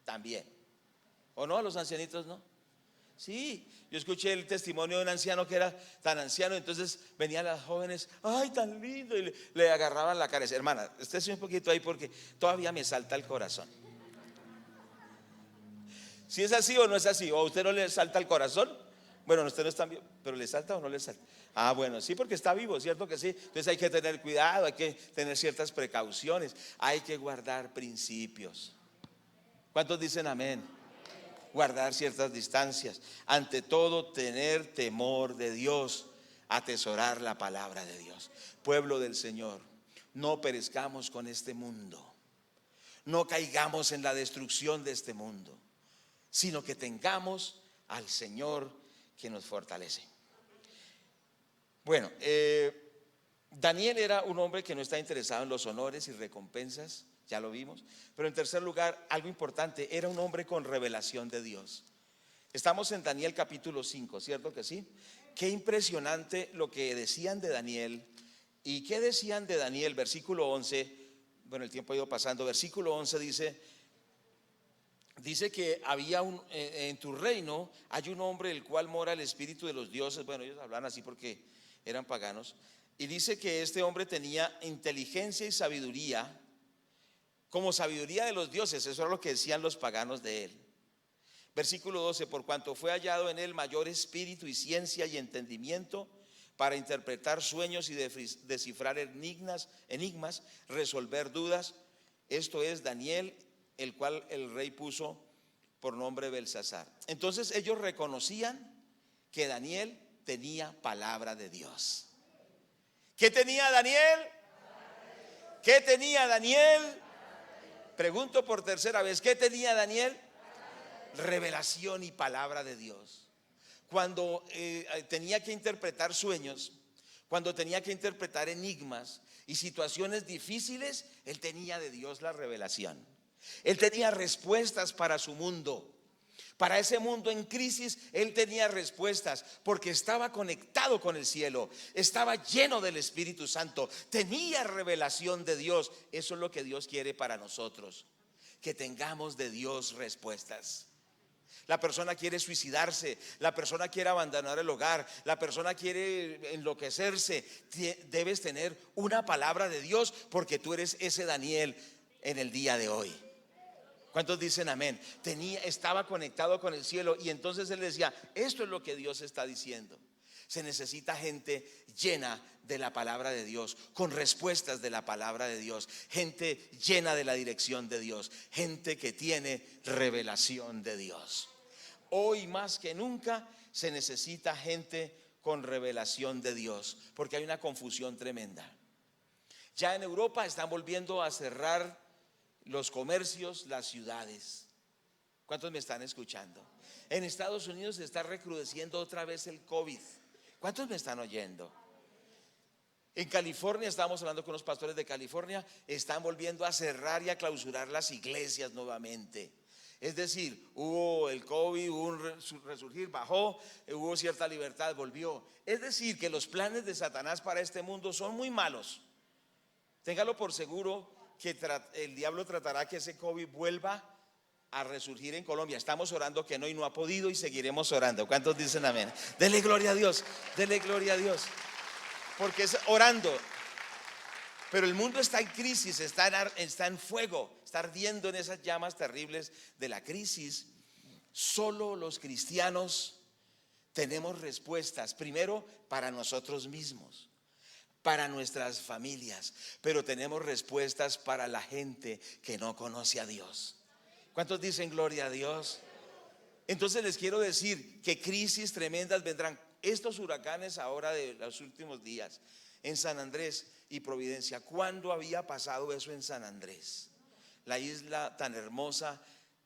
también. ¿O no? A los ancianitos no. Sí, yo escuché el testimonio de un anciano que era tan anciano, entonces venían las jóvenes, ay, tan lindo, y le agarraban la cara. Hermana, estése un poquito ahí porque todavía me salta el corazón. Si es así o no es así, o a usted no le salta el corazón. Bueno, usted no está bien, pero ¿le salta o no le salta? Ah, bueno, sí, porque está vivo, ¿cierto que sí? Entonces hay que tener cuidado, hay que tener ciertas precauciones, hay que guardar principios. ¿Cuántos dicen amén? Guardar ciertas distancias. Ante todo, tener temor de Dios, atesorar la palabra de Dios. Pueblo del Señor, no perezcamos con este mundo, no caigamos en la destrucción de este mundo, sino que tengamos al Señor que nos fortalece. Bueno, Daniel era un hombre que no está interesado en los honores y recompensas, ya lo vimos. Pero en tercer lugar, algo importante, era un hombre con revelación de Dios. Estamos en Daniel capítulo 5, ¿cierto que sí? Qué impresionante lo que decían de Daniel. ¿Y qué decían de Daniel? Versículo 11, bueno, el tiempo ha ido pasando. Versículo 11 dice que había en tu reino hay un hombre el cual mora el espíritu de los dioses. Bueno, ellos hablan así porque eran paganos. Y dice que este hombre tenía inteligencia y sabiduría, como sabiduría de los dioses. Eso era lo que decían los paganos de él. Versículo 12, por cuanto fue hallado en él mayor espíritu y ciencia y entendimiento para interpretar sueños y descifrar enigmas, resolver dudas. Esto es Daniel, el cual el rey puso por nombre Belsasar. Entonces ellos reconocían que Daniel tenía palabra de Dios. ¿Qué tenía Daniel? ¿Qué tenía Daniel? Pregunto por tercera vez, ¿qué tenía Daniel? Revelación y palabra de Dios. Cuando tenía que interpretar sueños, cuando tenía que interpretar enigmas y situaciones difíciles, él tenía de Dios la revelación. Él tenía respuestas para su mundo. Para ese mundo en crisis, él tenía respuestas porque estaba conectado con el cielo, estaba lleno del Espíritu Santo, tenía revelación de Dios. Eso es lo que Dios quiere para nosotros, que tengamos de Dios respuestas. La persona quiere suicidarse, la persona quiere abandonar el hogar, la persona quiere enloquecerse. Debes tener una palabra de Dios porque tú eres ese Daniel en el día de hoy. ¿Cuántos dicen amén? Estaba conectado con el cielo y entonces él decía, esto es lo que Dios está diciendo. Se necesita gente llena de la palabra de Dios, con respuestas de la palabra de Dios, gente llena de la dirección de Dios, gente que tiene revelación de Dios. Hoy más que nunca se necesita gente con revelación de Dios, porque hay una confusión tremenda. Ya en Europa están volviendo a cerrar los comercios, las ciudades. ¿Cuántos me están escuchando? En Estados Unidos se está recrudeciendo otra vez el COVID. ¿Cuántos me están oyendo? En California, estábamos hablando con los pastores de California, están volviendo a cerrar y a clausurar las iglesias nuevamente. Es decir, hubo el COVID, hubo un resurgir, bajó, hubo cierta libertad, volvió. Es decir, que los planes de Satanás para este mundo son muy malos. Téngalo por seguro que el diablo tratará que ese COVID vuelva a resurgir en Colombia. Estamos orando que no y no ha podido y seguiremos orando. ¿Cuántos dicen amén? Dele gloria a Dios, dele gloria a Dios. Porque es orando. Pero el mundo está en crisis, está en fuego, está ardiendo en esas llamas terribles de la crisis. Solo los cristianos tenemos respuestas, primero para nosotros mismos, para nuestras familias, pero tenemos respuestas para la gente que no conoce a Dios. ¿Cuántos dicen gloria a Dios? Entonces les quiero decir que crisis tremendas vendrán. Estos huracanes ahora de los últimos días en San Andrés, y providencia. ¿Cuándo había pasado eso en San Andrés? La isla tan hermosa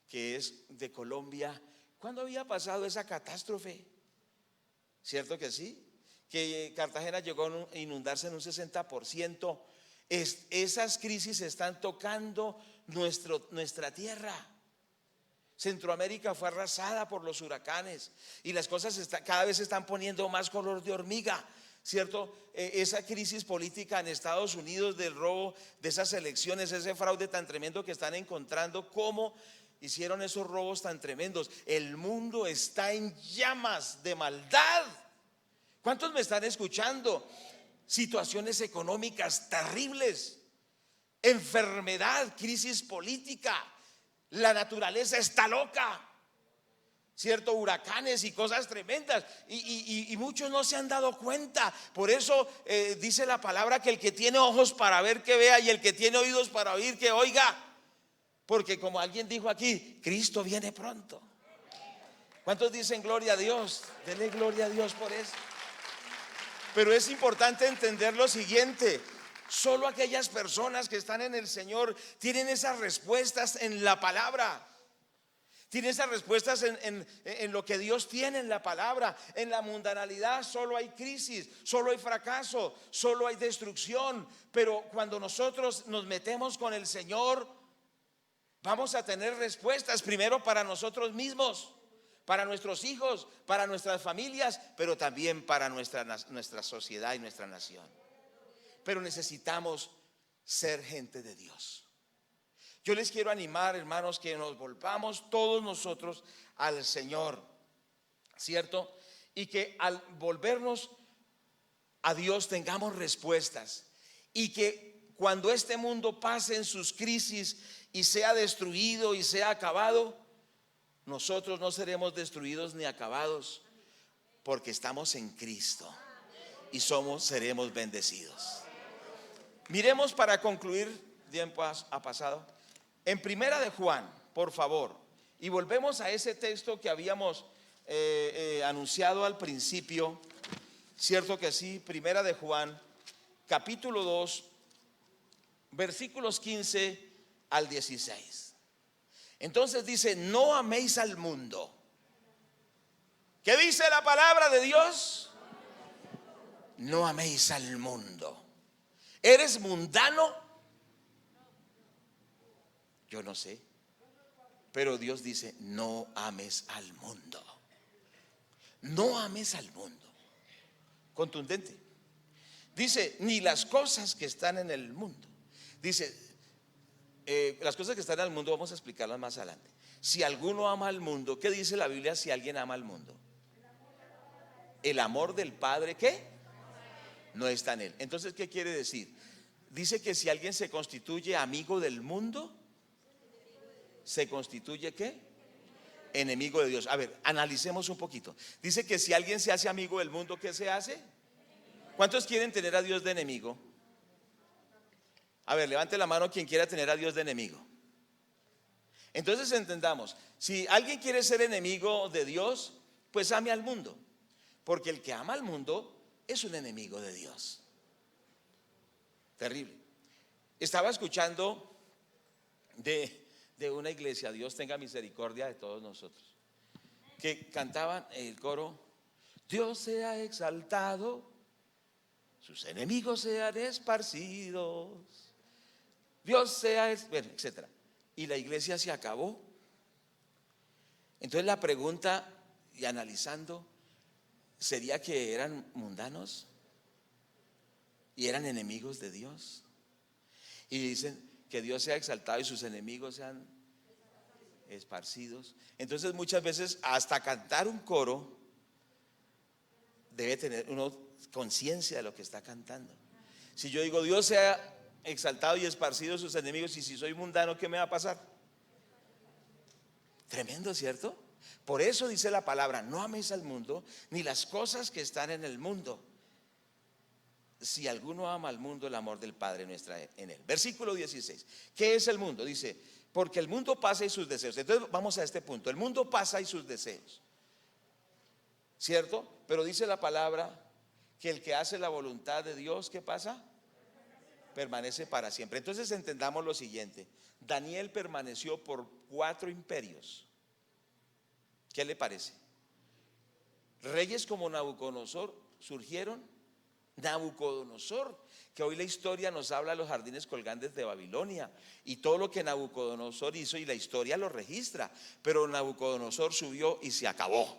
que es de Colombia. ¿Cuándo había pasado esa catástrofe? ¿Cierto que sí? Que Cartagena llegó a inundarse en un 60%. Esas crisis están tocando nuestra tierra. Centroamérica fue arrasada por los huracanes y las cosas cada vez se están poniendo más color de hormiga, ¿cierto? Esa crisis política en Estados Unidos del robo de esas elecciones, ese fraude tan tremendo que están encontrando, cómo hicieron esos robos tan tremendos. El mundo está en llamas de maldad. ¿Cuántos me están escuchando? Situaciones económicas terribles, enfermedad, crisis política. La naturaleza está loca, ¿cierto? Huracanes y cosas tremendas, y muchos no se han dado cuenta. Por eso dice la palabra que el que tiene ojos para ver que vea, y el que tiene oídos para oír que oiga. Porque como alguien dijo aquí, Cristo viene pronto. ¿Cuántos dicen gloria a Dios? Denle gloria a Dios por eso. Pero es importante entender lo siguiente: solo aquellas personas que están en el Señor tienen esas respuestas en la palabra. Tienen esas respuestas en lo que Dios tiene en la palabra. En la mundanalidad solo hay crisis, solo hay fracaso, solo hay destrucción. Pero cuando nosotros nos metemos con el Señor, vamos a tener respuestas, primero para nosotros mismos, para nuestros hijos, para nuestras familias, pero también para nuestra sociedad y nuestra nación. Pero necesitamos ser gente de Dios. Yo les quiero animar, hermanos, que nos volvamos todos nosotros al Señor, ¿cierto? Y que al volvernos a Dios tengamos respuestas, y que cuando este mundo pase en sus crisis y sea destruido y sea acabado, nosotros no seremos destruidos ni acabados, porque estamos en Cristo y seremos bendecidos. Miremos, para concluir, tiempo ha pasado, en Primera de Juan, por favor, y volvemos a ese texto que habíamos anunciado al principio, ¿cierto que sí? Primera de Juan, capítulo 2, versículos 15 al 16. Entonces dice: no améis al mundo. ¿Qué dice la palabra de Dios? No améis al mundo. ¿Eres mundano? Yo no sé, pero Dios dice: no ames al mundo. No ames al mundo. Contundente. Dice: ni las cosas que están en el mundo. Dice, las cosas que están en el mundo vamos a explicarlas más adelante. Si alguno ama al mundo, ¿qué dice la Biblia si alguien ama al mundo? El amor del Padre, ¿qué? No está en él. Entonces, ¿qué quiere decir? Dice que si alguien se constituye amigo del mundo, ¿se constituye qué? Enemigo de Dios. A ver, analicemos un poquito. Dice que si alguien se hace amigo del mundo, ¿qué se hace? ¿Cuántos quieren tener a Dios de enemigo? A ver, levante la mano quien quiera tener a Dios de enemigo. Entonces entendamos, si alguien quiere ser enemigo de Dios, pues ame al mundo, porque el que ama al mundo es un enemigo de Dios. Terrible. Estaba escuchando de una iglesia, Dios tenga misericordia de todos nosotros, que cantaban el coro: Dios sea exaltado, sus enemigos sean esparcidos, Dios sea, bueno, etcétera. Y la iglesia se acabó. Entonces la pregunta, y analizando, ¿sería que eran mundanos y eran enemigos de Dios? Y dicen que Dios sea exaltado y sus enemigos sean esparcidos. Entonces muchas veces hasta cantar un coro debe tener uno conciencia de lo que está cantando. Si yo digo Dios sea exaltado y esparcido sus enemigos, y si soy mundano, ¿qué me va a pasar? Tremendo, ¿cierto? Por eso dice la palabra: no améis al mundo ni las cosas que están en el mundo. Si alguno ama al mundo, el amor del Padre no está en él. Versículo 16. ¿Qué es el mundo? Dice: porque el mundo pasa y sus deseos. Entonces vamos a este punto: el mundo pasa y sus deseos, ¿cierto? Pero dice la palabra que el que hace la voluntad de Dios, ¿qué pasa? Permanece para siempre. Entonces entendamos lo siguiente: Daniel permaneció por 4 imperios. ¿Qué le parece? Reyes como Nabucodonosor surgieron. Nabucodonosor, que hoy la historia nos habla de los jardines colgantes de Babilonia y todo lo que Nabucodonosor hizo, y la historia lo registra. Pero Nabucodonosor subió y se acabó.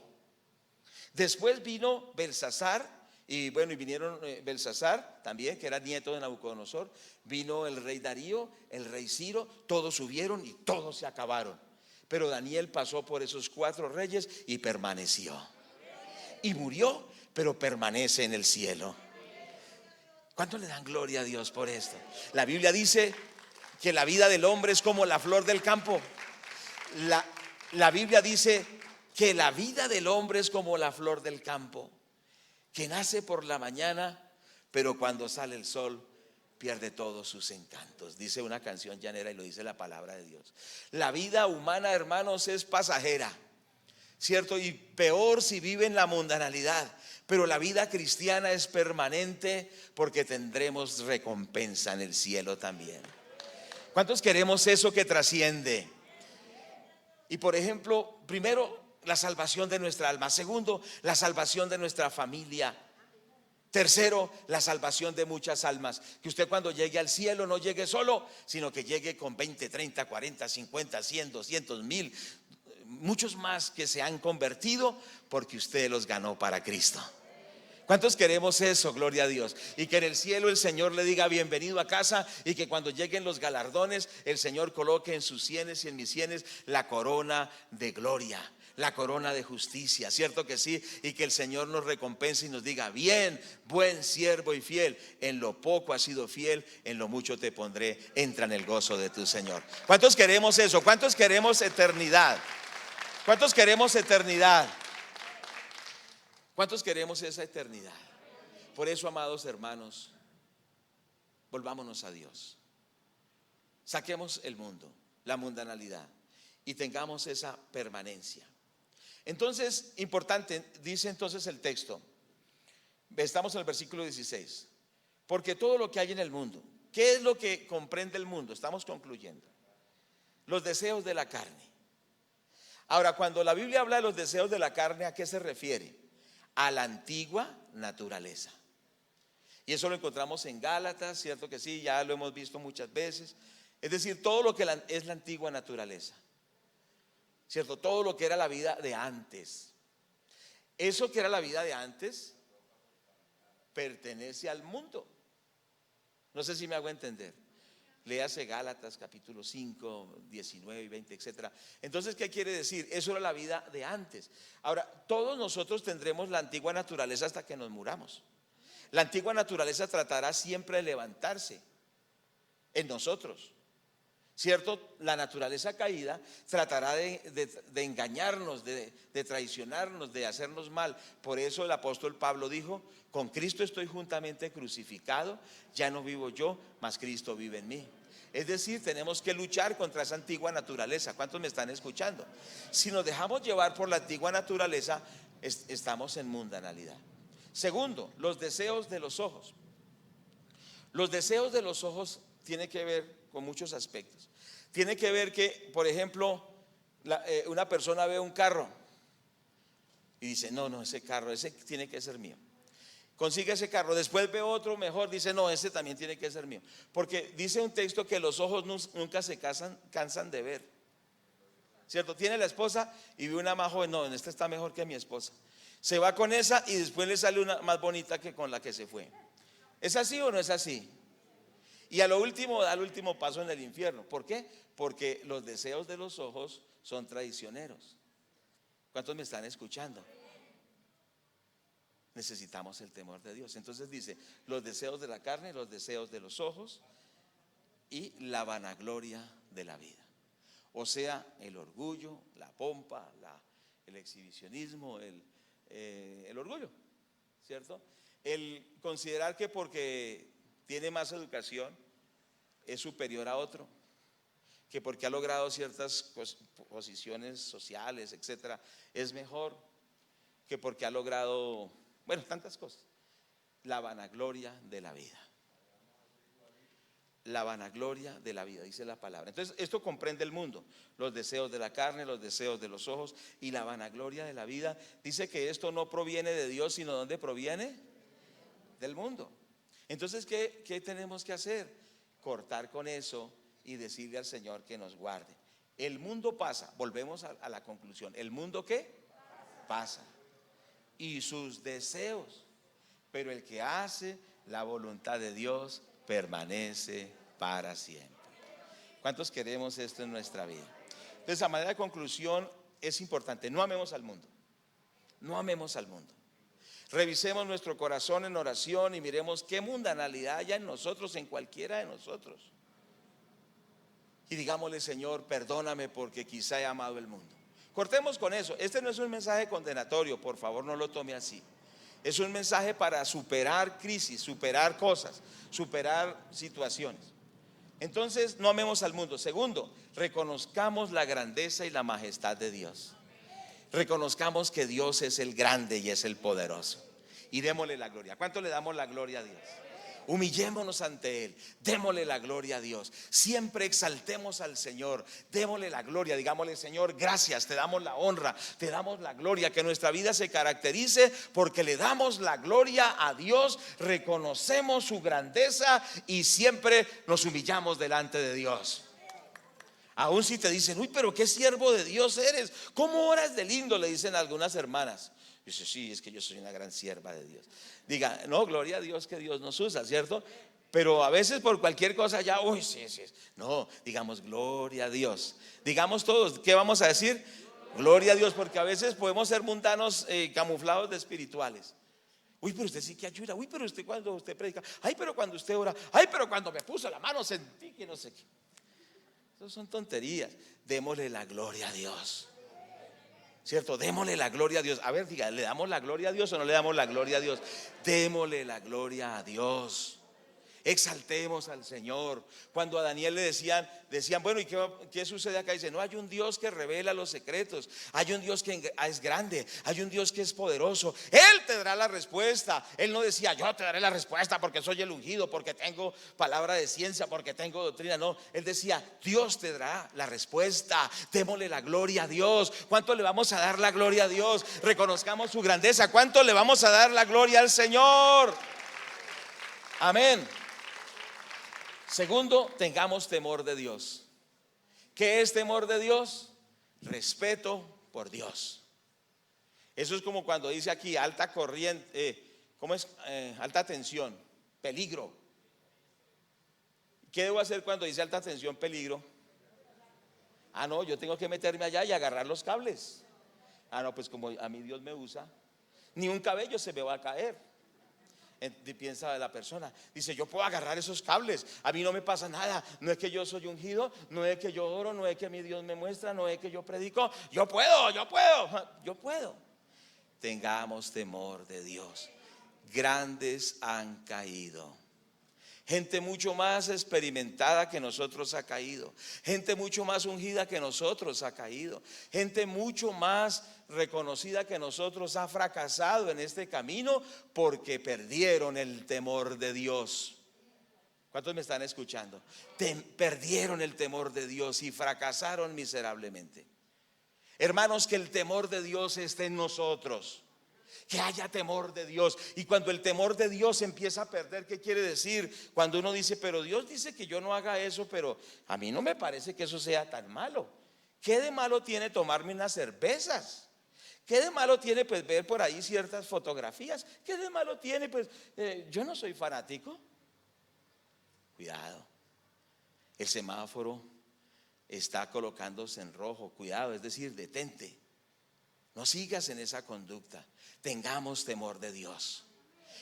Después vino Belsasar. Y bueno, y vinieron Belsasar también, que era nieto de Nabucodonosor. Vino el rey Darío, el rey Ciro. Todos subieron y todos se acabaron. Pero Daniel pasó por esos 4 reyes y permaneció. Y murió, pero permanece en el cielo. ¿Cuánto le dan gloria a Dios por esto? La Biblia dice que la vida del hombre es como la flor del campo. La Biblia dice que la vida del hombre es como la flor del campo, que nace por la mañana, pero cuando sale el sol pierde todos sus encantos. Dice una canción llanera y lo dice la palabra de Dios. La vida humana, hermanos, es pasajera, ¿cierto? Y peor si vive en la mundanalidad. Pero la vida cristiana es permanente, porque tendremos recompensa en el cielo también. ¿Cuántos queremos eso que trasciende? Y por ejemplo, primero, la salvación de nuestra alma. Segundo, la salvación de nuestra familia. Tercero, la salvación de muchas almas. Que usted cuando llegue al cielo no llegue solo, sino que llegue con 20, 30, 40, 50, 100, 200, 1000, muchos más que se han convertido porque usted los ganó para Cristo. ¿Cuántos queremos eso? Gloria a Dios. Y que en el cielo el Señor le diga bienvenido a casa, y que cuando lleguen los galardones el Señor coloque en sus sienes y en mis sienes la corona de gloria, la corona de justicia, ¿cierto que sí? Y que el Señor nos recompense y nos diga: bien, buen siervo y fiel, en lo poco has sido fiel, en lo mucho te pondré, entra en el gozo de tu Señor. ¿Cuántos queremos eso? ¿Cuántos queremos eternidad? ¿Cuántos queremos eternidad? ¿Cuántos queremos esa eternidad? Por eso, amados hermanos, volvámonos a Dios. Saquemos el mundo, la mundanalidad, y tengamos esa permanencia. Entonces, importante, dice entonces el texto, estamos en el versículo 16. Porque todo lo que hay en el mundo, ¿qué es lo que comprende el mundo? Estamos concluyendo. Los deseos de la carne. Ahora, cuando la Biblia habla de los deseos de la carne, ¿a qué se refiere? A la antigua naturaleza. Y eso lo encontramos en Gálatas, ¿cierto que sí? Ya lo hemos visto muchas veces. Es decir, todo lo que es la antigua naturaleza, ¿cierto? Todo lo que era la vida de antes. Eso que era la vida de antes pertenece al mundo. No sé si me hago entender. Léase Gálatas capítulo 5, 19 y 20, etcétera. Entonces, ¿qué quiere decir? Eso era la vida de antes. Ahora, todos nosotros tendremos la antigua naturaleza hasta que nos muramos. La antigua naturaleza tratará siempre de levantarse en nosotros, ¿cierto? La naturaleza caída tratará de engañarnos, de traicionarnos, de hacernos mal. Por eso el apóstol Pablo dijo: con Cristo estoy juntamente crucificado, ya no vivo yo, mas Cristo vive en mí. Es decir, tenemos que luchar contra esa antigua naturaleza. ¿Cuántos me están escuchando? Si nos dejamos llevar por la antigua naturaleza, estamos en mundanalidad. Segundo, los deseos de los ojos. Los deseos de los ojos tienen que ver con muchos aspectos. Tiene que ver que, por ejemplo, una persona ve un carro y dice: no, ese carro, ese tiene que ser mío. Consigue ese carro, después ve otro mejor, dice: no, ese también tiene que ser mío. Porque dice un texto que los ojos nunca se cansan de ver, ¿cierto? Tiene la esposa y ve una más joven: no, esta está mejor que mi esposa. Se va con esa y después le sale una más bonita que con la que se fue. ¿Es así o no es así? Y a lo último da el último paso en el infierno. ¿Por qué? Porque los deseos de los ojos son traicioneros. ¿Cuántos me están escuchando? Necesitamos el temor de Dios. Entonces dice: los deseos de la carne, los deseos de los ojos y la vanagloria de la vida. O sea, el orgullo, la pompa, el exhibicionismo, el orgullo, ¿cierto? El considerar que porque tiene más educación es superior a otro, que porque ha logrado ciertas posiciones sociales, etcétera, es mejor, que porque ha logrado, bueno, tantas cosas. La vanagloria de la vida. la vanagloria de la vida, dice la palabra. Entonces esto comprende el mundo, los deseos de la carne, los deseos de los ojos y la vanagloria de la vida. Dice que esto no proviene de Dios, sino ¿de dónde proviene? Del mundo. Entonces, ¿qué tenemos que hacer? Cortar con eso y decirle al Señor que nos guarde. El mundo pasa, volvemos a la conclusión. ¿El mundo qué? Pasa. Y sus deseos, pero el que hace la voluntad de Dios permanece para siempre. ¿Cuántos queremos esto en nuestra vida? Entonces, a manera de conclusión, es importante: no amemos al mundo. No amemos al mundo. Revisemos nuestro corazón en oración y miremos qué mundanalidad hay en nosotros, en cualquiera de nosotros. Y digámosle: Señor, perdóname porque quizá he amado el mundo. Cortemos con eso. Este no es un mensaje condenatorio, por favor, no lo tome así. Es un mensaje para superar crisis, superar cosas, superar situaciones. Entonces, no amemos al mundo. Segundo, reconozcamos la grandeza y la majestad de Dios. Reconozcamos que Dios es el grande y es el poderoso, y démosle la gloria. ¿Cuánto le damos la gloria a Dios? Humillémonos ante Él, démosle la gloria a Dios. Siempre exaltemos al Señor, démosle la gloria. Digámosle: Señor, gracias, te damos la honra, te damos la gloria. Que nuestra vida se caracterice porque le damos la gloria a Dios, reconocemos su grandeza y siempre nos humillamos delante de Dios. Aún si te dicen: uy, pero qué siervo de Dios eres, ¿cómo oras de lindo?, le dicen algunas hermanas. Dice: sí, es que yo soy una gran sierva de Dios. Diga: no, gloria a Dios que Dios nos usa, ¿cierto? Pero a veces por cualquier cosa ya, uy, sí. No, digamos gloria a Dios. Digamos todos, ¿qué vamos a decir? Gloria a Dios, porque a veces podemos ser mundanos camuflados de espirituales. Uy, pero usted sí que ayuda. Uy, pero usted cuando usted predica. Ay, pero cuando usted ora. Ay, pero cuando me puso la mano sentí que no sé qué. Eso son tonterías. Démosle la gloria a Dios, ¿cierto? Démosle la gloria a Dios. A ver, diga: ¿le damos la gloria a Dios o no le damos la gloria a Dios? Démosle la gloria a Dios. Exaltemos al Señor. Cuando a Daniel le decían, bueno, ¿y qué sucede acá? Dice: no, hay un Dios que revela los secretos, hay un Dios que es grande, hay un Dios que es poderoso. Él te dará la respuesta. Él no decía: yo te daré la respuesta porque soy el ungido, porque tengo palabra de ciencia, porque tengo doctrina. No, él decía: Dios te dará la respuesta. Démosle la gloria a Dios. ¿Cuánto le vamos a dar la gloria a Dios? Reconozcamos su grandeza. ¿Cuánto le vamos a dar la gloria al Señor? Amén. Segundo, tengamos temor de Dios. ¿Qué es temor de Dios? Respeto por Dios. Eso es como cuando dice aquí alta corriente, ¿cómo es? Alta tensión, peligro. ¿Qué debo hacer cuando dice alta tensión, peligro? Ah, no, yo tengo que meterme allá y agarrar los cables. Ah, no, pues como a mí Dios me usa, ni un cabello se me va a caer. Piensa la persona, dice: yo puedo agarrar esos cables, a mí no me pasa nada. No es que yo soy ungido, no es que yo oro, no es que mi Dios me muestra, no es que yo predico. Yo puedo. Tengamos temor de Dios. Grandes han caído. Gente mucho más experimentada que nosotros ha caído. Gente mucho más ungida que nosotros ha caído. Gente mucho más reconocida que nosotros ha fracasado en este camino porque perdieron el temor de Dios. ¿Cuántos me están escuchando? Perdieron el temor de Dios y fracasaron miserablemente. Hermanos, que el temor de Dios esté en nosotros. Que haya temor de Dios. Y cuando el temor de Dios empieza a perder, ¿qué quiere decir? Cuando uno dice: pero Dios dice que yo no haga eso, pero a mí no me parece que eso sea tan malo. ¿Qué de malo tiene tomarme unas cervezas? ¿Qué de malo tiene pues ver por ahí ciertas fotografías? ¿Qué de malo tiene pues yo no soy fanático? Cuidado, el semáforo está colocándose en rojo. Cuidado, es decir, detente. No sigas en esa conducta. Tengamos temor de Dios.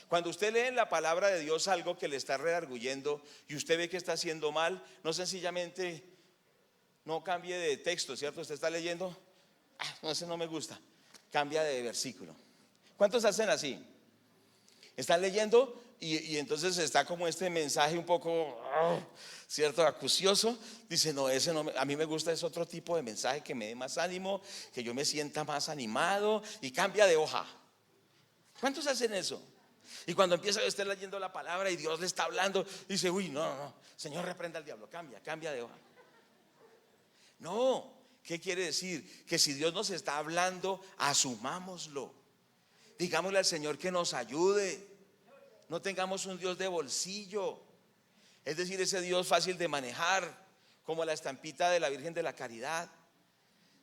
Cuando usted lee en la palabra de Dios algo que le está redarguyendo y usted ve que está haciendo mal, no sencillamente no cambie de texto, ¿cierto? Usted está leyendo, no, ese no me gusta, cambia de versículo. ¿Cuántos hacen así? Están leyendo y entonces está como este mensaje un poco, ¿cierto?, acucioso. Dice: no, ese no, a mí me gusta ese otro tipo de mensaje que me dé más ánimo, que yo me sienta más animado, y cambia de hoja. ¿Cuántos hacen eso? Y cuando empieza a estar leyendo la palabra y Dios le está hablando, dice, uy, no, Señor, reprenda al diablo, cambia de hoja. No, ¿qué quiere decir? Que si Dios nos está hablando, asumámoslo. Digámosle al Señor que nos ayude. No tengamos un Dios de bolsillo, es decir, ese Dios fácil de manejar, como la estampita de la Virgen de la Caridad.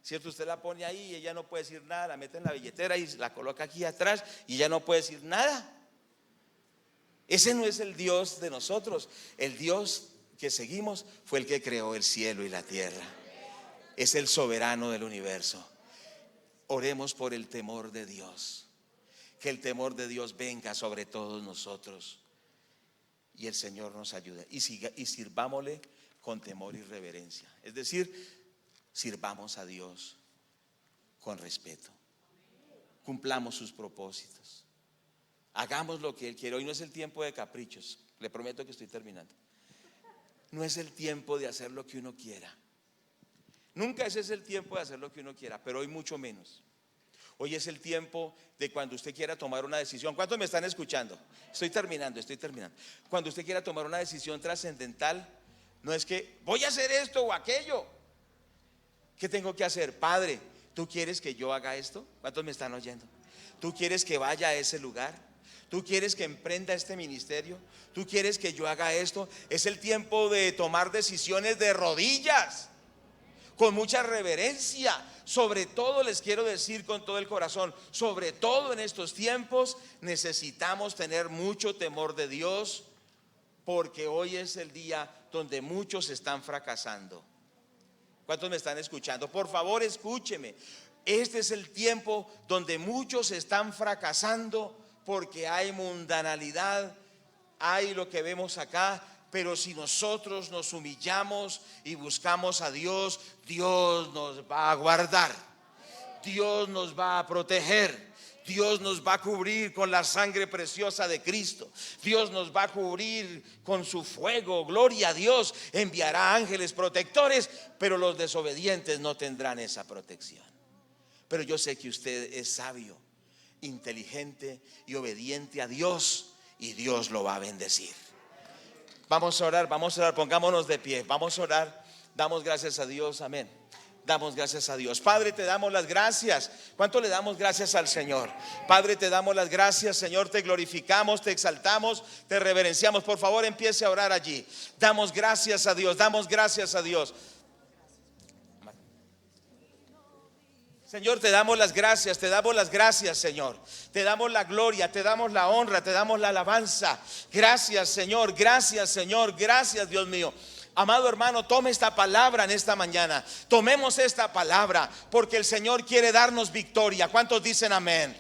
¿Cierto? Usted la pone ahí y ella no puede decir nada, la mete en la billetera y la coloca aquí atrás y ella no puede decir nada. Ese no es el Dios de nosotros. El Dios que seguimos fue el que creó el cielo y la tierra. Es el soberano del universo. Oremos por el temor de Dios. Que el temor de Dios venga sobre todos nosotros y el Señor nos ayude. Y sirvámosle con temor y reverencia. Es decir, sirvamos a Dios con respeto. Cumplamos sus propósitos. Hagamos lo que Él quiere. Hoy no es el tiempo de caprichos. Le prometo que estoy terminando. No es el tiempo de hacer lo que uno quiera. Nunca ese es el tiempo de hacer lo que uno quiera, pero hoy mucho menos. Hoy es el tiempo de cuando usted quiera tomar una decisión. ¿Cuántos me están escuchando? Estoy terminando. Cuando usted quiera tomar una decisión trascendental, no es que voy a hacer esto o aquello. ¿Qué tengo que hacer? Padre, ¿tú quieres que yo haga esto? ¿Cuántos me están oyendo? ¿Tú quieres que vaya a ese lugar? ¿Tú quieres que emprenda este ministerio? ¿Tú quieres que yo haga esto? Es el tiempo de tomar decisiones de rodillas, con mucha reverencia. Sobre todo les quiero decir con todo el corazón, sobre todo en estos tiempos necesitamos tener mucho temor de Dios, porque hoy es el día donde muchos están fracasando. ¿Cuántos me están escuchando? Por favor, escúcheme. Este es el tiempo donde muchos están fracasando porque hay mundanalidad, hay lo que vemos acá. Pero si nosotros nos humillamos y buscamos a Dios, Dios nos va a guardar, Dios nos va a proteger, Dios nos va a cubrir con la sangre preciosa de Cristo, Dios nos va a cubrir con su fuego. Gloria a Dios. Enviará ángeles protectores, pero los desobedientes no tendrán esa protección. Pero yo sé que usted es sabio, inteligente y obediente a Dios, y Dios lo va a bendecir. Vamos a orar, pongámonos de pie, vamos a orar. Damos gracias a Dios, amén. Damos gracias a Dios. Padre, te damos las gracias. ¿Cuánto le damos gracias al Señor? Padre, te damos las gracias, Señor, te glorificamos, te exaltamos, te reverenciamos. Por favor, empiece a orar allí. Damos gracias a Dios, damos gracias a Dios. Señor, te damos las gracias, Señor. Te damos la gloria, te damos la honra, te damos la alabanza. Gracias, Señor, gracias, Dios mío. Amado hermano, tome esta palabra en esta mañana. Tomemos esta palabra porque el Señor quiere darnos victoria. ¿Cuántos dicen amén?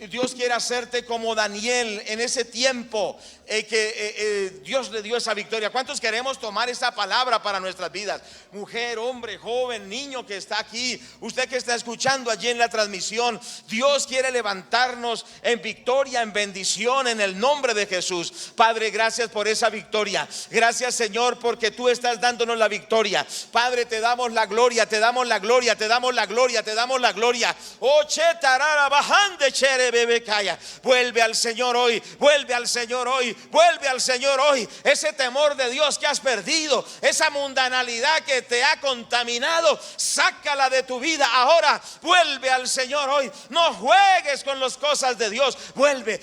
Dios quiere hacerte como Daniel en ese tiempo que Dios le dio esa victoria. ¿Cuántos queremos tomar esa palabra para nuestras vidas? Mujer, hombre, joven, niño que está aquí, usted que está escuchando allí en la transmisión, Dios quiere levantarnos en victoria, en bendición, en el nombre de Jesús. Padre, gracias por esa victoria. Gracias, Señor, porque tú estás dándonos la victoria. Padre, te damos la gloria, te damos la gloria, te damos la gloria, te damos la gloria. Oh, chetarara bajande chere bebe calla. Vuelve al Señor hoy, vuelve al Señor hoy, vuelve al Señor hoy. Ese temor de Dios que has perdido, esa mundanalidad que te ha contaminado, sácala de tu vida ahora. Vuelve al Señor hoy. No juegues con las cosas de Dios. Vuelve,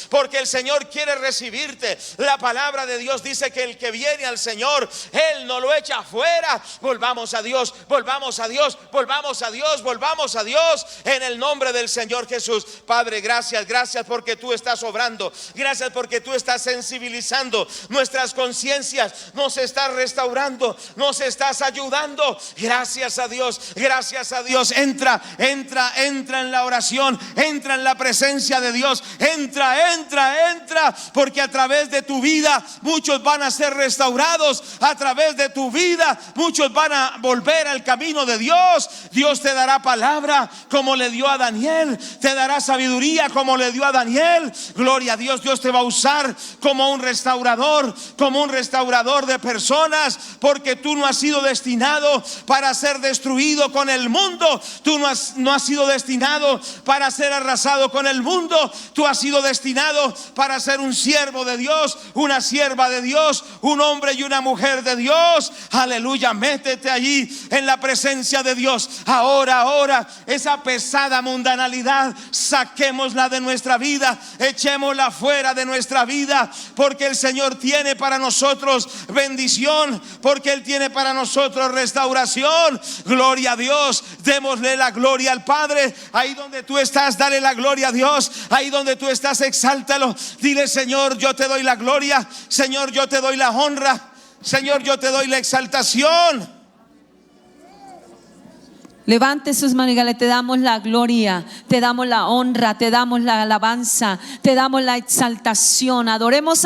porque el Señor quiere recibirte. La palabra de Dios dice que el que viene al Señor, Él no lo echa afuera. Volvamos a Dios, volvamos a Dios, volvamos a Dios, volvamos a Dios en el nombre del Señor Jesús. Padre, gracias porque tú estás obrando. Gracias porque tú estás sensibilizando nuestras conciencias, nos estás restaurando, nos estás ayudando. Gracias a Dios, gracias a Dios. Entra en la oración, entra en la presencia de Dios, entra, porque a través de tu vida muchos van a ser restaurados. A través de tu vida muchos van a volver al camino de Dios. Dios te dará palabra como le dio a Daniel, te dará sabiduría como le dio a Daniel. Él. Gloria a Dios. Dios te va a usar como un restaurador de personas, porque tú no has sido destinado para ser destruido con el mundo. Tú no has sido destinado para ser arrasado con el mundo. Tú has sido destinado para ser un siervo de Dios, una sierva de Dios, un hombre y una mujer de Dios. Aleluya. Métete allí en la presencia de Dios. Ahora, esa pesada mundanalidad, saquémosla de nuestra vida, echémosla fuera de nuestra vida, porque el Señor tiene para nosotros bendición, porque Él tiene para nosotros restauración. Gloria a Dios. Démosle la gloria al Padre. Ahí donde tú estás, dale la gloria a Dios. Ahí donde tú estás, exáltalo. Dile: Señor, yo te doy la gloria. Señor, yo te doy la honra. Señor, yo te doy la exaltación. Levante sus manos y dígale: te damos la gloria, te damos la honra, te damos la alabanza, te damos la exaltación. Adoremos a